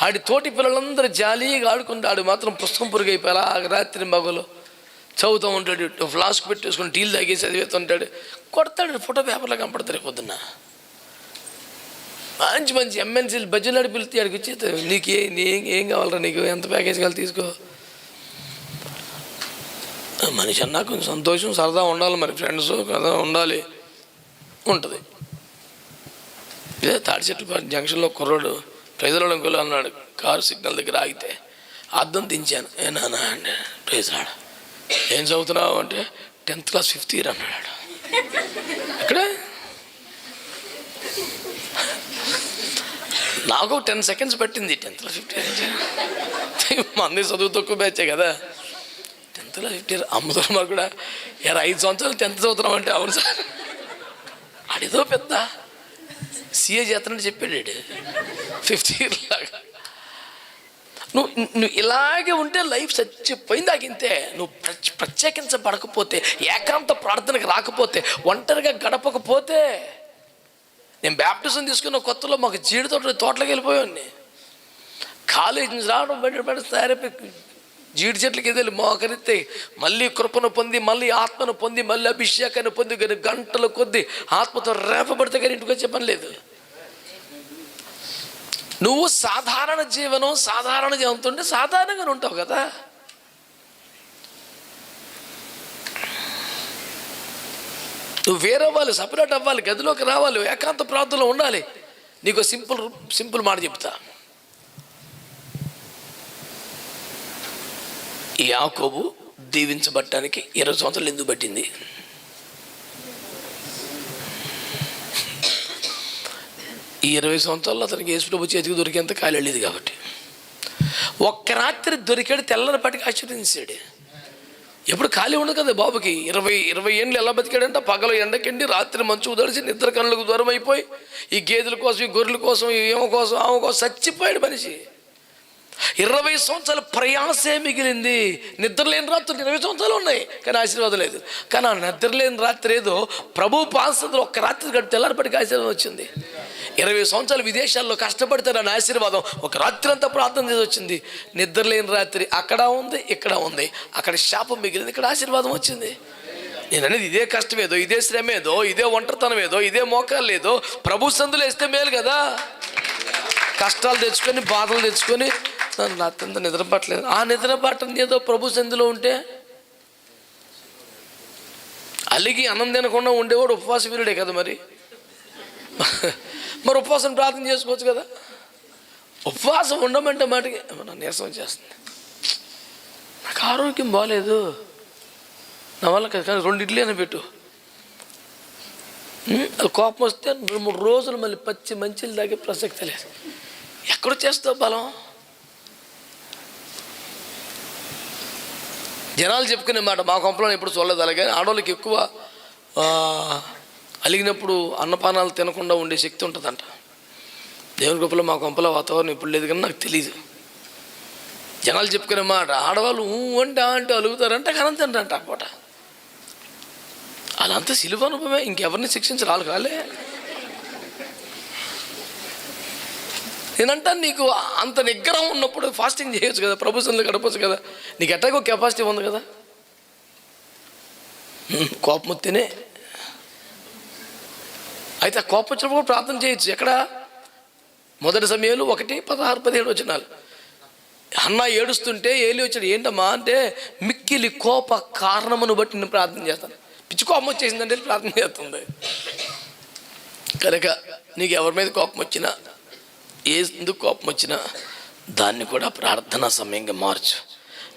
ఆడి తోటి పిల్లలందరూ జాలీగా ఆడుకుంటే ఆడు మాత్రం పుస్తకం పురుగైపోయేలా రాత్రి మగలు చదువుతూ ఉంటాడు. ఫ్లాస్క్ పెట్టేసుకుని టీలు తాగేసి చదివేస్తుంటాడు. కొడతాడు, ఫోటో పేపర్లో కనపడతారు పొద్దున్న. మంచి ఎంఎన్సీలు బజ్జీలాడి పిలిచి ఆడికి వచ్చి, నీకు ఏం కావాలరా, నీకు ఎంత ప్యాకేజ్ కావాలి తీసుకో. మనిషి అన్నా కొంచెం సంతోషం సరదా ఉండాలి, మరి ఫ్రెండ్స్ కదా ఉండాలి, ఉంటుంది. ఇదే తాడి చెట్టు జంక్షన్లో కుర్రోడు ప్రైజ్లాడు అంకుల్ అన్నాడు. కారు సిగ్నల్ దగ్గర ఆగితే అద్దం దించాను. ఏనా అంటే ప్రైజ్లాడు, ఏం చదువుతున్నావు అంటే 10th క్లాస్ 5th ఇయర్ అన్నాడు. ఇక్కడ నాకు 10 seconds పట్టింది 10th క్లాస్ 5th ఇయర్. మంది చదువు తక్కువ బ్యాచే కదా. 10th క్లాస్ 5th ఇయర్ అమ్ముతున్న మాకు కూడా 5 సంవత్సరాలు 10th చదువుతున్నాం అంటే అవును సార్. అడిదో పెద్ద సీఏ చేస్తానని చెప్పాడు 5th ఇయర్ లాగా. నువ్వు ఇలాగే ఉంటే లైఫ్ చచ్చిపోయింది. ఆగింతే నువ్వు ప్రత్యేకించబడకపోతే, ఏకాంత ప్రార్థనకు రాకపోతే, ఒంటరిగా గడపకపోతే. నేను బ్యాప్టిజం తీసుకున్న కొత్తలో మాకు జీడి తోటలోకి వెళ్ళిపోయాన్ని. కాలేజీ నుంచి రావడం బయట సరే జీడి చెట్లకి ఎదిలి మోకరితే మళ్ళీ కృపను పొంది, మళ్ళీ ఆత్మను పొంది, మళ్ళీ అభిషేకాన్ని పొంది, కానీ గంటల కొద్ది ఆత్మతో రేపబడితే కానీ ఇంటికి వచ్చే పని లేదు. నువ్వు సాధారణ జీవంతో ఉంటే సాధారణంగా ఉంటావు కదా. నువ్వు వేరవ్వాలి, సపరేట్ అవ్వాలి, గదిలోకి రావాలి, ఏకాంత ప్రాంతంలో ఉండాలి. నీకు సింపుల్ మాట చెప్తా. ఈ యాకోబు దీవించబడటానికి 20 సంవత్సరాలు ఎందుకు పట్టింది? ఈ 20 సంవత్సరాల్లో అతనికి యేసుప్రభు చేతికి దొరికేంత ఖాళీ వెళ్ళేది కాబట్టి. ఒక్క రాత్రి దొరికాడు, తెల్లరిపాటికి ఆశీర్వదించాడు. ఎప్పుడు ఖాళీ ఉండదు కదా బాబుకి. 20 ఏళ్ళు ఎలా బతికాడంట? పగలు ఎండకెండి, రాత్రి మంచు ఉదడిచి, నిద్ర కళ్ళకు దూరం అయిపోయి, ఈ గేదెల కోసం, ఈ గొర్రెల కోసం, ఈ ఏమ కోసం, ఆమె కోసం చచ్చిపోయాడు మనిషి. 20 సంవత్సరాల ప్రయాసే మిగిలింది. నిద్రలేని రాత్రులు 20 సంవత్సరాలు ఉన్నాయి, కానీ ఆశీర్వాదం లేదు. కానీ ఆ నిద్రలేని రాత్రి ఏదో ప్రభు పాసంలో ఒక్క రాత్రి గడిపి తెల్లారిపటికి ఆశీర్వాదం వచ్చింది. 20 సంవత్సరాలు విదేశాల్లో కష్టపడితే నా ఆశీర్వాదం ఒక రాత్రి అంతా ప్రార్థన చేసి వచ్చింది. నిద్రలేని రాత్రి అక్కడ ఉంది, ఇక్కడ ఉంది. అక్కడ శాపం మిగిలింది, ఇక్కడ ఆశీర్వాదం వచ్చింది. నేను అనేది ఇదే కష్టమేదో, ఇదే శ్రమ ఏదో, ఇదే ఒంటరితనం ఏదో, ఇదే మోకాలు లేదో ప్రభు సందులో వేస్తే మేలు కదా. కష్టాలు తెచ్చుకొని, బాధలు తెచ్చుకొని రాత్రి అంతా నిద్రపట్టలేదు. ఆ నిద్రపట్టని ఏదో ప్రభు సందులో ఉంటే అలిగి అన్నం తినకుండా ఉండేవాడు ఉపవాస వీరుడే కదా. మరి ఉపవాసం ప్రార్థన చేసుకోవచ్చు కదా. ఉపవాసం ఉండమంటే మాటకి నా నీరసం చేస్తుంది, నాకు ఆరోగ్యం బాగాలేదు, నా వల్ల కానీ 2 ఇడ్లీ అయినా పెట్టు. అది కోపం వస్తే 2-3 రోజులు మళ్ళీ పచ్చి మంచిలు తాగే ప్రసక్తి లేదు. ఎక్కడ చేస్తావు బలం? జనాలు చెప్పుకునే మాట మా కొంపలో ఎప్పుడు చూడలేదు. అలాగే ఆడవాళ్ళకి ఎక్కువ అలిగినప్పుడు అన్నపానాలు తినకుండా ఉండే శక్తి ఉంటుందంట. దేవుని కృపలో మా కొంపల వాతావరణం ఇప్పుడు లేదు కానీ నాకు తెలియదు. జనాలు చెప్పుకునే మాట, ఆడవాళ్ళు అంటే అలుగుతారంట, కనంతంట పూట. అలాంతా సిలువ అనుభవమే, ఇంకెవరిని శిక్షించరాలు కాలే. నేనంటాను, నీకు అంత నిగ్రహం ఉన్నప్పుడు ఫాస్టింగ్ చేయొచ్చు కదా, ప్రభుత్వంలో గడపచ్చు కదా, నీకు ఎట్టాగో కెపాసిటీ ఉంది కదా. కోపం వస్తేనే అయితే ఆ కోపం వచ్చినప్పుడు ప్రార్థన చేయొచ్చు. ఎక్కడ? మొదటి సమయంలో 1:16-17 వచనాలు. హన్నా ఏడుస్తుంటే ఏలి వచ్చాడు. ఏంటమ్మా అంటే, మిక్కిలి కోప కారణమును బట్టి నేను ప్రార్థన చేస్తాను. పిచ్చి కోపం వచ్చేసిందంటే ప్రార్థన చేస్తుంది. కనుక నీకు ఎవరి మీద కోపం వచ్చినా, ఎందుకు కోపం వచ్చినా, దాన్ని కూడా ప్రార్థనా సమయంగా మార్చు.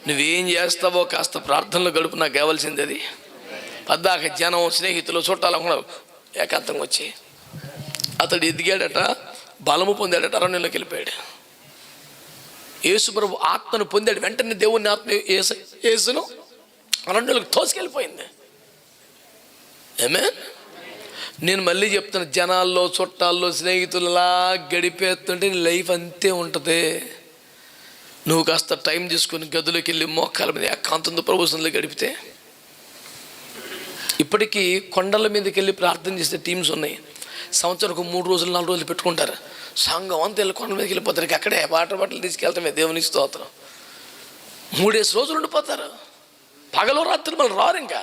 నువ్వేం చేస్తావో కాస్త ప్రార్థనలో గడుపు. నాకు కావాల్సింది అది. పద్దాక జనం, స్నేహితులు, చుట్టాలనుకున్నావు, ఏకాంతంగా వచ్చి అతడు ఎదిగాడట, బలము పొందాడట, అరణ్యంలోకి వెళ్ళిపోయాడు. యేసు ప్రభు ఆత్మను పొందాడు. వెంటనే దేవుని ఆత్మ యేసును అరణ్యంలోకి తోసుకెళ్ళిపోయింది. ఆమేన్. నేను మళ్ళీ చెప్తున్నా, జనాల్లో, చుట్టాల్లో, స్నేహితులలా గడిపేస్తుంటే నీ లైఫ్ అంతే ఉంటుంది. నువ్వు కాస్త టైం తీసుకుని గదిలోకి వెళ్ళి మోకాల మీద ఏకాంతంతో ప్రభుత్వంలో గడిపితే. ఇప్పటికీ కొండల మీదకి వెళ్ళి ప్రార్థన చేసే టీమ్స్ ఉన్నాయి. సంవత్సరానికి 3 రోజులు 4 రోజులు పెట్టుకుంటారు. సంఘం అంతా వెళ్ళి కొండల మీదకి వెళ్ళిపోతారు. అక్కడే వాటర్ బాటిల్ తీసుకెళ్తామే, దేవునికి స్తోత్రం. 3 రోజులు ఉండిపోతారు. పగలు రాత్రులు మళ్ళీ రారు. ఇంకా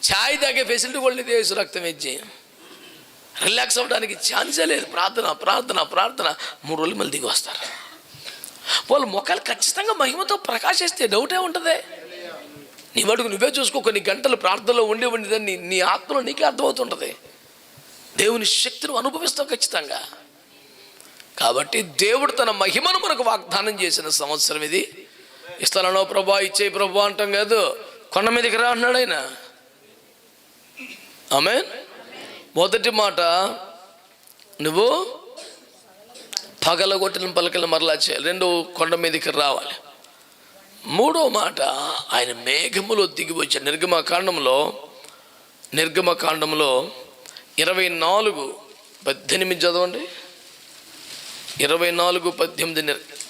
ఛాయ్ తాగే ఫెసిలిటీ కూడా లేదు. యేసు రక్తం ఇచ్చి రిలాక్స్ అవ్వడానికి ఛాన్సే లేదు. ప్రార్థన ప్రార్థన ప్రార్థన. 3 రోజులు మళ్ళీ దిగి వస్తారు. వాళ్ళు మొక్కలు ఖచ్చితంగా మహిమతో ప్రకాశిస్తే డౌటే ఉంటుంది. నీ మటుకు నువ్వే చూసుకో. కొన్ని గంటలు ప్రార్థనలో ఉండిదని నీ ఆత్మలో నీకే అర్థమవుతుంటుంది. దేవుని శక్తిని అనుభవిస్తావు ఖచ్చితంగా. కాబట్టి దేవుడు తన మహిమను మనకు వాగ్దానం చేసిన సంవత్సరం ఇది. ఇస్తానో ప్రభా, ఇచ్చే ప్రభా అంటాం కాదు. కొండ మీదకి రా అన్నాడు ఆయన. ఆమేన్. మొదటి మాట, నువ్వు పగలగొట్టిన పలకలు మరలా చేయాలి. 2, కొండ మీదకి రావాలి. 3వ మాట, ఆయన మేఘములో దిగి వచ్చాడు. నిర్గమకాండంలో 24:18 చదవండి. 24:18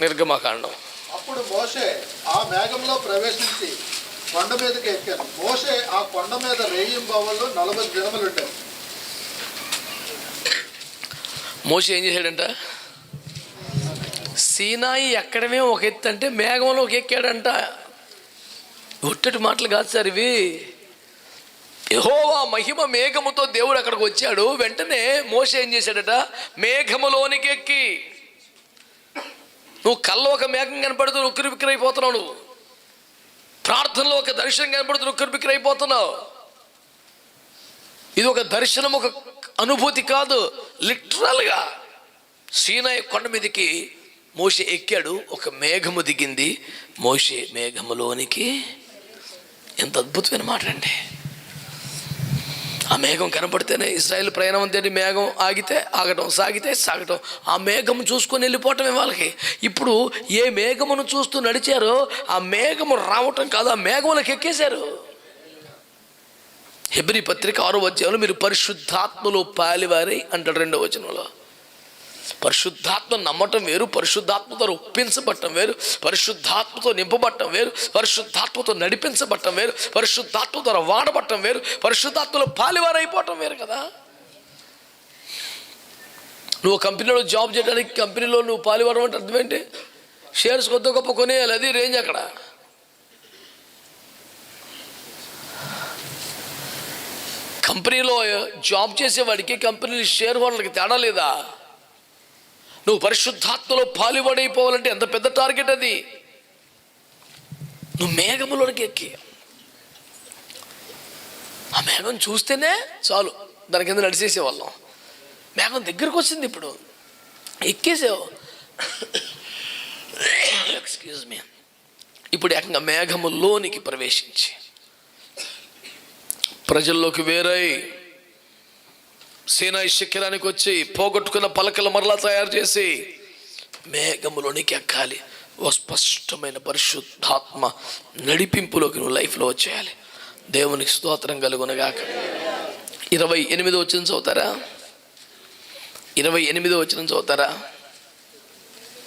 నిర్గమకాండం. అప్పుడు మోషే ఆ మేఘంలో ప్రవేశించి కొండ మీదకి ఎక్కాను. మోషే ఆ కొండ మీద రేయింబవళ్ళు 40 దినములు ఉండారు. మోషే ఏం చేశాడంట? సీనాయి ఎక్కడమే ఒక ఎత్తు అంటే మేఘంలోకి ఎక్కాడంట. ఒట్టటి మాటలు కాదు సార్ ఇవి. యెహోవా మహిమ మేఘముతో దేవుడు అక్కడికి వచ్చాడు. వెంటనే మోషే ఏం చేశాడట? మేఘములోనికి ఎక్కి, నువ్వు కల్లో ఒక మేఘం కనపడుతూ ఉక్కిరి బిక్కిరి అయిపోతున్నావు. నువ్వు ప్రార్థనలో ఒక దర్శనం కనపడుతూ ఉక్కిరి బిక్కిరి అయిపోతున్నావు. ఇది ఒక దర్శనం, ఒక అనుభూతి కాదు. లిటరల్గా సీనాయి కొండ మీదకి మోషే ఎక్కాడు. ఒక మేఘము దిగింది. మోషే మేఘములోనికి. ఎంత అద్భుతమైన మాట అండి. ఆ మేఘం కనపడితేనే ఇశ్రాయేలు ప్రయాణం అంతే. మేఘం ఆగితే ఆగటం, సాగితే సాగటం. ఆ మేఘము చూసుకొని వెళ్ళిపోవటమే వాళ్ళకి. ఇప్పుడు ఏ మేఘమును చూస్తూ నడిచారో ఆ మేఘము రావటం కాదు, ఆ మేఘములకు ఎక్కేశారు. హెబ్రీ పత్రిక 6వ అధ్యాయంలో మీరు పరిశుద్ధాత్మలో పాలివారై అంటాడు 2వ వచనంలో. పరిశుద్ధాత్మ నమ్మటం వేరు, పరిశుద్ధాత్మతో ఒప్పించబట్టం వేరు, పరిశుద్ధాత్మతో నింపబట్టం వేరు, పరిశుద్ధాత్మతో నడిపించబట్టం వేరు, పరిశుద్ధాత్మతో వాడబట్టం వేరు, పరిశుద్ధాత్మలో పాలివారైపోవటం వేరు కదా. నువ్వు కంపెనీలో జాబ్ చేయడానికి, కంపెనీలో నువ్వు పాలివారం అంటే అర్థం ఏంటి? షేర్స్ కొద్ది గొప్ప కొనేయాలి. అది రేంజ్. అక్కడ కంపెనీలో జాబ్ చేసేవాడికి కంపెనీ షేర్ హోల్డర్కి తేడా లేదా? నువ్వు పరిశుద్ధాత్మలో పాలుబడైపోవాలంటే ఎంత పెద్ద టార్గెట్ అది. నువ్వు మేఘములోనికి ఎక్కి ఆ మేఘం చూస్తేనే చాలు, దాని కింద నడిచేసేవాళ్ళం. మేఘం దగ్గరకు వచ్చింది, ఇప్పుడు ఎక్కేసావు. Excuse me. ఇప్పుడు ఏకంగా మేఘములోనికి ప్రవేశించి ప్రజల్లోకి వేరై సీనాయి శిఖరానికి వచ్చి పోగొట్టుకున్న పలకలు మరలా తయారు చేసి మేఘములోనికి ఎక్కాలి. ఓ స్పష్టమైన పరిశుద్ధాత్మ నడిపింపులోకి నువ్వు లైఫ్లో వచ్చేయాలి. దేవునికి స్తోత్రం కలుగునగాక. 28వ వచనం చదువుతారా? 28వ వచనం చదువుతారా?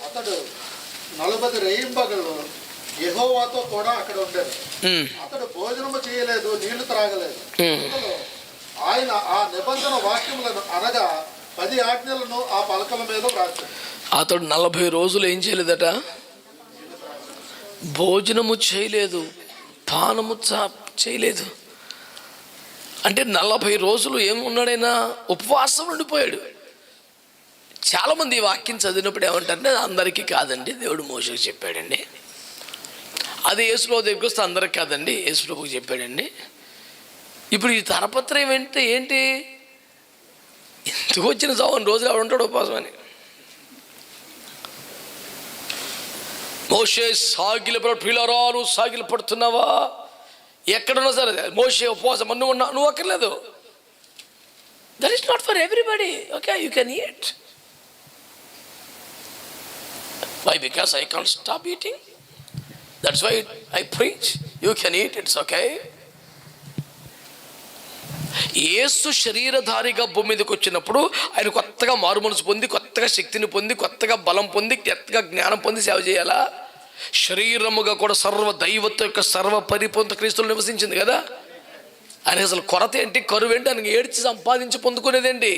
అతడు 40 రేయింబగళ్ళు యెహోవాతో కూడా అక్కడ ఉండేది. అతడు భోజనము చేయలేదు, నీళ్లు త్రాగలేదు. ఆయన ఆ నిబంధన వాక్యములను అనగా 10 ఆజ్ఞలను ఆ పలకల మీద వ్రాసాడు. అతడు 40 రోజులు ఏం చేయలేదట? భోజనము చేయలేదు, పానము చేయలేదు. అంటే 40 రోజులు ఏమున్నాడైనా ఉపవాసం ఉండిపోయాడు. చాలామంది ఈ వాక్యం చదివినప్పుడు ఏమంటారంటే అందరికీ కాదండి, దేవుడు మోషేకి చెప్పాడండి. అది యేసుప్రభు దగ్గరికి వస్తే అందరికి కాదండి, యేసుప్రభుకి చెప్పాడండి. ఇప్పుడు ఈ తరపత్రం ఏంటి? ఎందుకు వచ్చిన చావని రోజులు ఎవడు ఉంటాడు ఉపవాసం అని? మోషే ప్రియులారా సాగిల పడుతున్నావా? ఎక్కడున్నా సరే మోషే ఉపవాసం నువ్వు అక్కర్లేదు. That is not for everybody. Okay, you can eat. Why? Because I can't stop eating. That's why I preach. You can eat, it's okay. యేసు శరీరధారిగా భూమి మీదకి వచ్చినప్పుడు ఆయన కొత్తగా మారుమనసు పొంది, కొత్తగా శక్తిని పొంది, కొత్తగా బలం పొంది, కొత్తగా జ్ఞానం పొంది సేవ చేయాలా? శరీరముగా కూడా సర్వ దైవత్వం యొక్క సర్వ పరిపూర్ణ క్రీస్తులు నివసించింది కదా. ఆయన అసలు కొరత ఏంటి, కరువు ఏంటి? ఆయనకి ఏడ్చి సంపాదించి పొందుకునేదేంటి?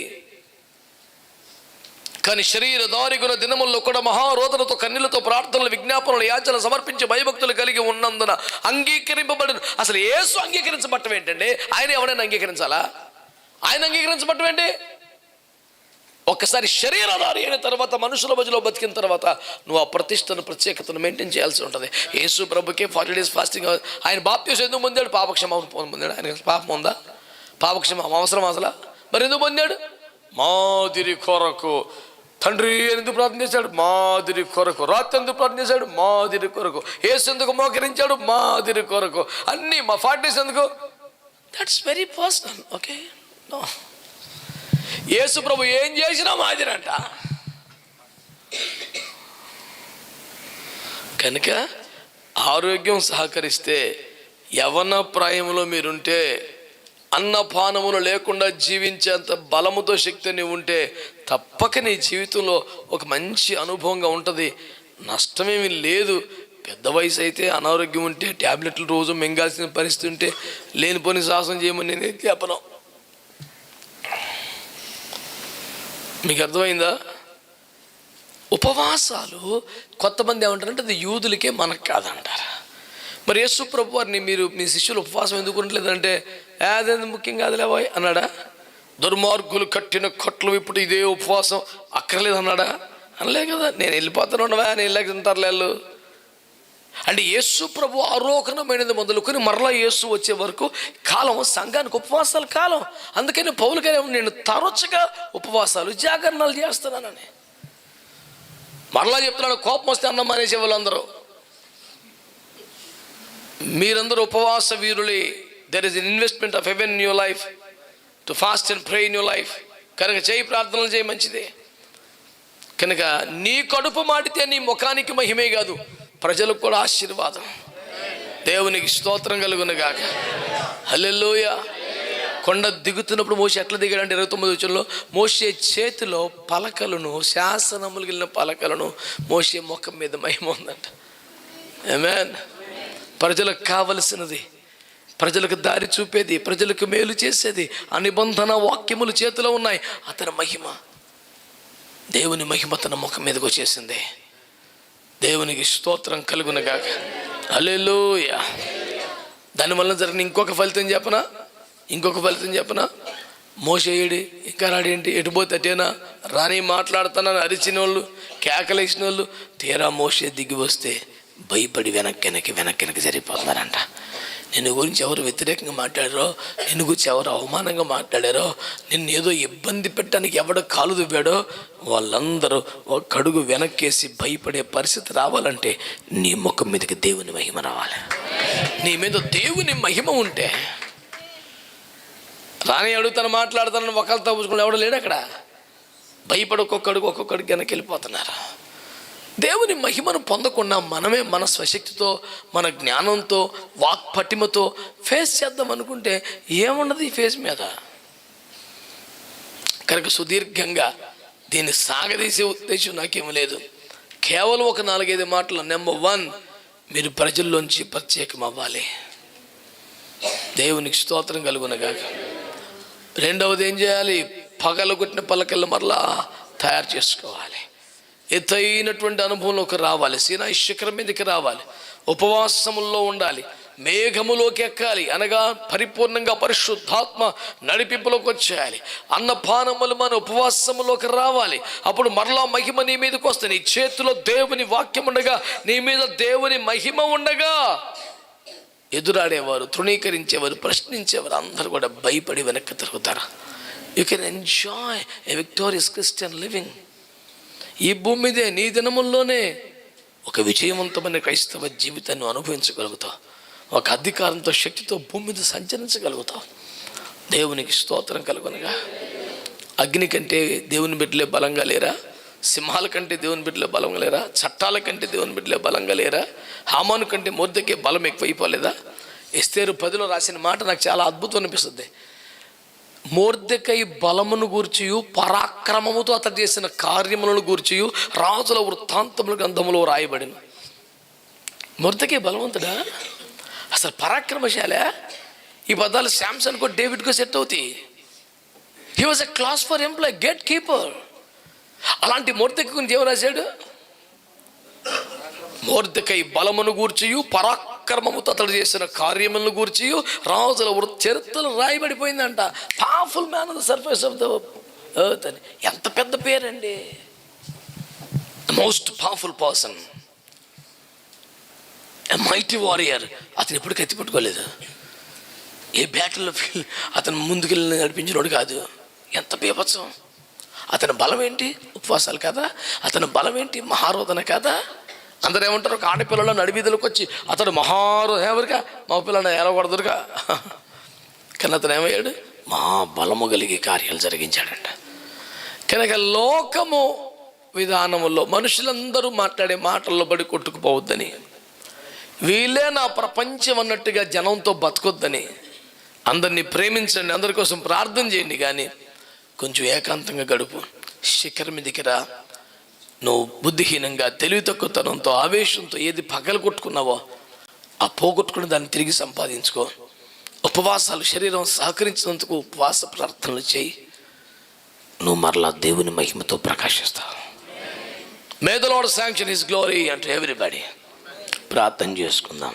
కానీ శరీరధారిగున దినముల్లో కూడా మహారోదనతో, కన్నీళ్లతో, ప్రార్థనలు, విజ్ఞాపనలు, యాచనలు సమర్పించి భయభక్తులు కలిగి ఉన్నందున అంగీకరింపబడిన. అసలు యేసు అంగీకరించబట్టం ఏంటండి? ఆయన ఎవరైనా అంగీకరించాలా? ఆయన అంగీకరించబట్టం ఏంటి? ఒక్కసారి శరీరధారి అయిన తర్వాత, మనుషుల మధ్యలో బతికిన తర్వాత నువ్వు ఆ ప్రతిష్టను, ప్రత్యేకతను మెయింటైన్ చేయాల్సి ఉంటుంది. యేసు ప్రభుకే 40 days ఫాస్టింగ్. ఆయన బాప్తిసం ఎందుకు పొందాడు? పాపక్షమాపణ పొందాడు. ఆయన పాపం ఉందా? పాపక్షమాపణ అవసరం అసలు? మరి ఎందుకు పొందాడు? మాదిరి కొరకు. తండ్రి ఎందుకు ప్రార్థన చేశాడు? మాదిరి కొరకు. రాత్రి ఎందుకు ప్రార్థన చేశాడు? మాదిరి కొరకు. యేసు ఎందుకు మోకరించాడు? మాదిరి కొరకు. అన్నీ మా 40 days ఎందుకు? That's very personal. Okay, no. Yesu ప్రభు ఏం చేసినా మాదిరి అంట. కనుక ఆరోగ్యం సహకరిస్తే, యవన ప్రాయంలో మీరుంటే, అన్నపానములు లేకుండా జీవించేంత బలముతో శక్తిని ఉంటే తప్పక నీ జీవితంలో ఒక మంచి అనుభవంగా ఉంటుంది. నష్టమేమీ లేదు. పెద్ద వయసు అయితే, అనారోగ్యం ఉంటే, ట్యాబ్లెట్లు రోజు మింగాల్సిన పరిస్థితి ఉంటే లేనిపోని సాహసం చేయమని నేను చెప్పను. మీకు అర్థమైందా? ఉపవాసాలు కొంతమంది ఏమంటారంటే అది యూదులకే, మనకు కాదంటారు. మరి యేసు ప్రభు వారిని మీరు మీ శిష్యులు ఉపవాసం ఎందుకు ఉండలేదంటే, అదేంది ముఖ్యం కాదులే బాయ్ అన్నాడా? దుర్మార్గులు కట్టిన కట్లు ఇప్పుడు ఇదే ఉపవాసం అక్కర్లేదు అన్నాడా? అనలే కదా. నేను వెళ్ళిపోతాను ఉండవా, నేను వెళ్ళకుంటారులే వాళ్ళు. అంటే యేసు ప్రభు ఆరోహణమైనది మొదలుకొని మరలా యేసు వచ్చే వరకు కాలం సంఘానికి ఉపవాసాల కాలం. అందుకని పౌలు గారు నేను తరచుగా ఉపవాసాలు, జాగరణాలు చేస్తున్నానని మరలా చెప్తున్నాను. కోపం వస్తే అన్నం మానేసే వాళ్ళందరూ మీరందరూ ఉపవాస వీరులే. There is an investment of heaven in your life to fast and pray in your life. కనుక చేయి, ప్రార్థనలు చేయి, మంచిదే. కనుక నీ కడుపు మాటితే నీ ముఖానికి మహిమే కాదు, ప్రజలకు కూడా ఆశీర్వాదం. దేవునికి స్తోత్రం కలుగును గాక. హల్లెలూయా. కొండ దిగుతున్నప్పుడు మోషే ఎట్లా దిగాడంటే 29వ వచనంలో మోషే చేతిలో పలకలను, శాసనములు కలిగిన పలకలను, మోషే ముఖం మీద మహిమ ఉందంట. ఆమేన్. ప్రజలకు కావలసినది, ప్రజలకు దారి చూపేది, ప్రజలకు మేలు చేసేది, ఆ నిబంధన వాక్యములు చేతిలో ఉన్నాయి. అతని మహిమ, దేవుని మహిమ తన ముఖం మీదకి వచ్చేసింది. దేవునికి స్తోత్రం కలుగునగాక. హల్లెలూయా. దానివల్ల జరిగిన ఇంకొక ఫలితం చెప్పనా? మోషే ఏడి ఇంకా రాడేంటి, ఎటుపోతే అటేనా రాని మాట్లాడుతానని అరిచిన వాళ్ళు, కేకలేసిన వాళ్ళు, తీరా మోషే దిగి వస్తే భయపడి వెనక్కి జరిగిపోతున్నారంట. నిన్ను గురించి ఎవరు వ్యతిరేకంగా మాట్లాడారో, నిన్ను గురించి ఎవరు అవమానంగా మాట్లాడారో, నిన్ను ఏదో ఇబ్బంది పెట్టడానికి ఎవడో కాలు దువ్వాడో వాళ్ళందరూ ఒక అడుగు వెనక్కేసి భయపడే పరిస్థితి రావాలంటే నీ ముఖం మీదకి దేవుని మహిమ రావాలి. నీ మీద దేవుని మహిమ ఉంటే రాని అడుగుతాను, మాట్లాడతానని ఒకళ్ళు తప్పుకుని ఎవడో లేడు అక్కడ. భయపడి ఒక్కొక్కడికి వెనక్కి వెళ్ళిపోతున్నారు. దేవుని మహిమను పొందకుండా మనమే మన స్వశక్తితో, మన జ్ఞానంతో, వాక్పటిమతో ఫేస్ చేద్దాం అనుకుంటే ఏమున్నది ఈ ఫేస్ మీద. కనుక సుదీర్ఘంగా దీన్ని సాగదీసే ఉద్దేశం నాకేమీ లేదు. కేవలం ఒక 4-5 మాటలు. నెంబర్ 1, మీరు ప్రజల్లోంచి ప్రత్యేకం అవ్వాలి. దేవునికి స్తోత్రం కలుగునగాక. రెండవది ఏం చేయాలి? పగలగొట్టిన పలకలను మరలా తయారు చేసుకోవాలి. ఎత్తైనటువంటి అనుభవంలోకి రావాలి. సీనాయి శిఖరం మీదకి రావాలి. ఉపవాసముల్లో ఉండాలి. మేఘములోకి ఎక్కాలి, అనగా పరిపూర్ణంగా పరిశుద్ధాత్మ నడిపింపులోకి వచ్చేయాలి. అన్నపానములు మన ఉపవాసములోకి రావాలి. అప్పుడు మరలా మహిమ నీ మీదకి వస్తుంది. నీ చేతిలో దేవుని వాక్యం ఉండగా, నీ మీద దేవుని మహిమ ఉండగా, ఎదురాడేవారు, తృణీకరించేవారు, ప్రశ్నించేవారు అందరూ కూడా భయపడి వెనక్కి తిరుగుతారు. You can enjoy a victorious Christian living. ఈ భూమి మీదే, నీ దినముల్లోనే ఒక విజయవంతమైన క్రైస్తవ జీవితాన్ని అనుభవించగలుగుతావు. ఒక అధికారంతో, శక్తితో భూమి మీద సంచరించగలుగుతావు. దేవునికి స్తోత్రం కలుగునగా. అగ్ని కంటే దేవుని బిడ్డలే బలంగా లేరా? సింహాల కంటే దేవుని బిడ్డలే బలంగా లేరా? చట్టాల కంటే దేవుని బిడ్డలే బలంగా లేరా? హామాను కంటే మొర్దెకే బలం ఎక్కువైపోలేదా? ఎస్తేరు 10లో రాసిన మాట నాకు చాలా అద్భుతం అనిపిస్తుంది. మొర్దెకై బలమును గూర్చియు పరాక్రమముతో అతడు చేసిన కార్యములను గూర్చియు రాజుల వృత్తాంతముల గ్రంథములో రాయబడిన. మొర్దెకై బలవంతుడా? అసలు పరాక్రమశాల? ఈ పదాలు శాంసన్కో డేవిడ్కో సెట్ అవుతాయి. He was a class four employee, gatekeeper. అలాంటి మొర్దెకై గురించి ఏం రాశాడు? మొర్దెకై బలమును గూర్చియు పరాక్రమముతో అతడు చేసిన కార్యములను గూర్చియు రాజుల చరిత్రలు రాయబడిపోయిందంట. Powerful man on the surface of the earth అని. ఎంత పెద్ద పేరండి! Most powerful person, a mighty warrior. అతను ఎప్పుడు కత్తి పట్టుకోలేదు. ఏ బ్యాటిల్లో అతను ముందుకెళ్ళి నడిపించినోడు కాదు. ఎంత బీభత్సం! అతని బలం ఏంటి? ఉపవాసాలు కదా. అతని బలం ఏంటి? మహారోధన కదా. అందరూ ఏమంటారు? ఒక ఆడపిల్లలో నడివీధులకు వచ్చి అతడు ఎవరికా మా పిల్లలు ఎలగొడదురుగా. కానీ అతను ఏమయ్యాడు? బలము కలిగి కార్యాలు జరిగించాడంట. కనుక లోకము విధానములో మనుషులందరూ మాట్లాడే మాటల్లో పడి కొట్టుకుపోవద్దని, వీళ్ళే నా ప్రపంచం అన్నట్టుగా జనంతో బతకొద్దని, అందరినీ ప్రేమించండి, అందరి కోసం ప్రార్థన చేయండి, కానీ కొంచెం ఏకాంతంగా గడుపు. శిఖరం మీదకి రా. నువ్వు బుద్ధిహీనంగా, తెలివి తక్కువతనంతో, ఆవేశంతో ఏది పగలు కొట్టుకున్నావో ఆ పోగొట్టుకుని దాన్ని తిరిగి సంపాదించుకో. ఉపవాసాలు శరీరం సహకరించినందుకు ఉపవాస ప్రార్థనలు చేయి. నువ్వు మరలా దేవుని మహిమతో ప్రకాశిస్తావు. May the lord sanction his glory అంటూ ఎవ్రీబడి. ప్రార్థన చేసుకుందాం.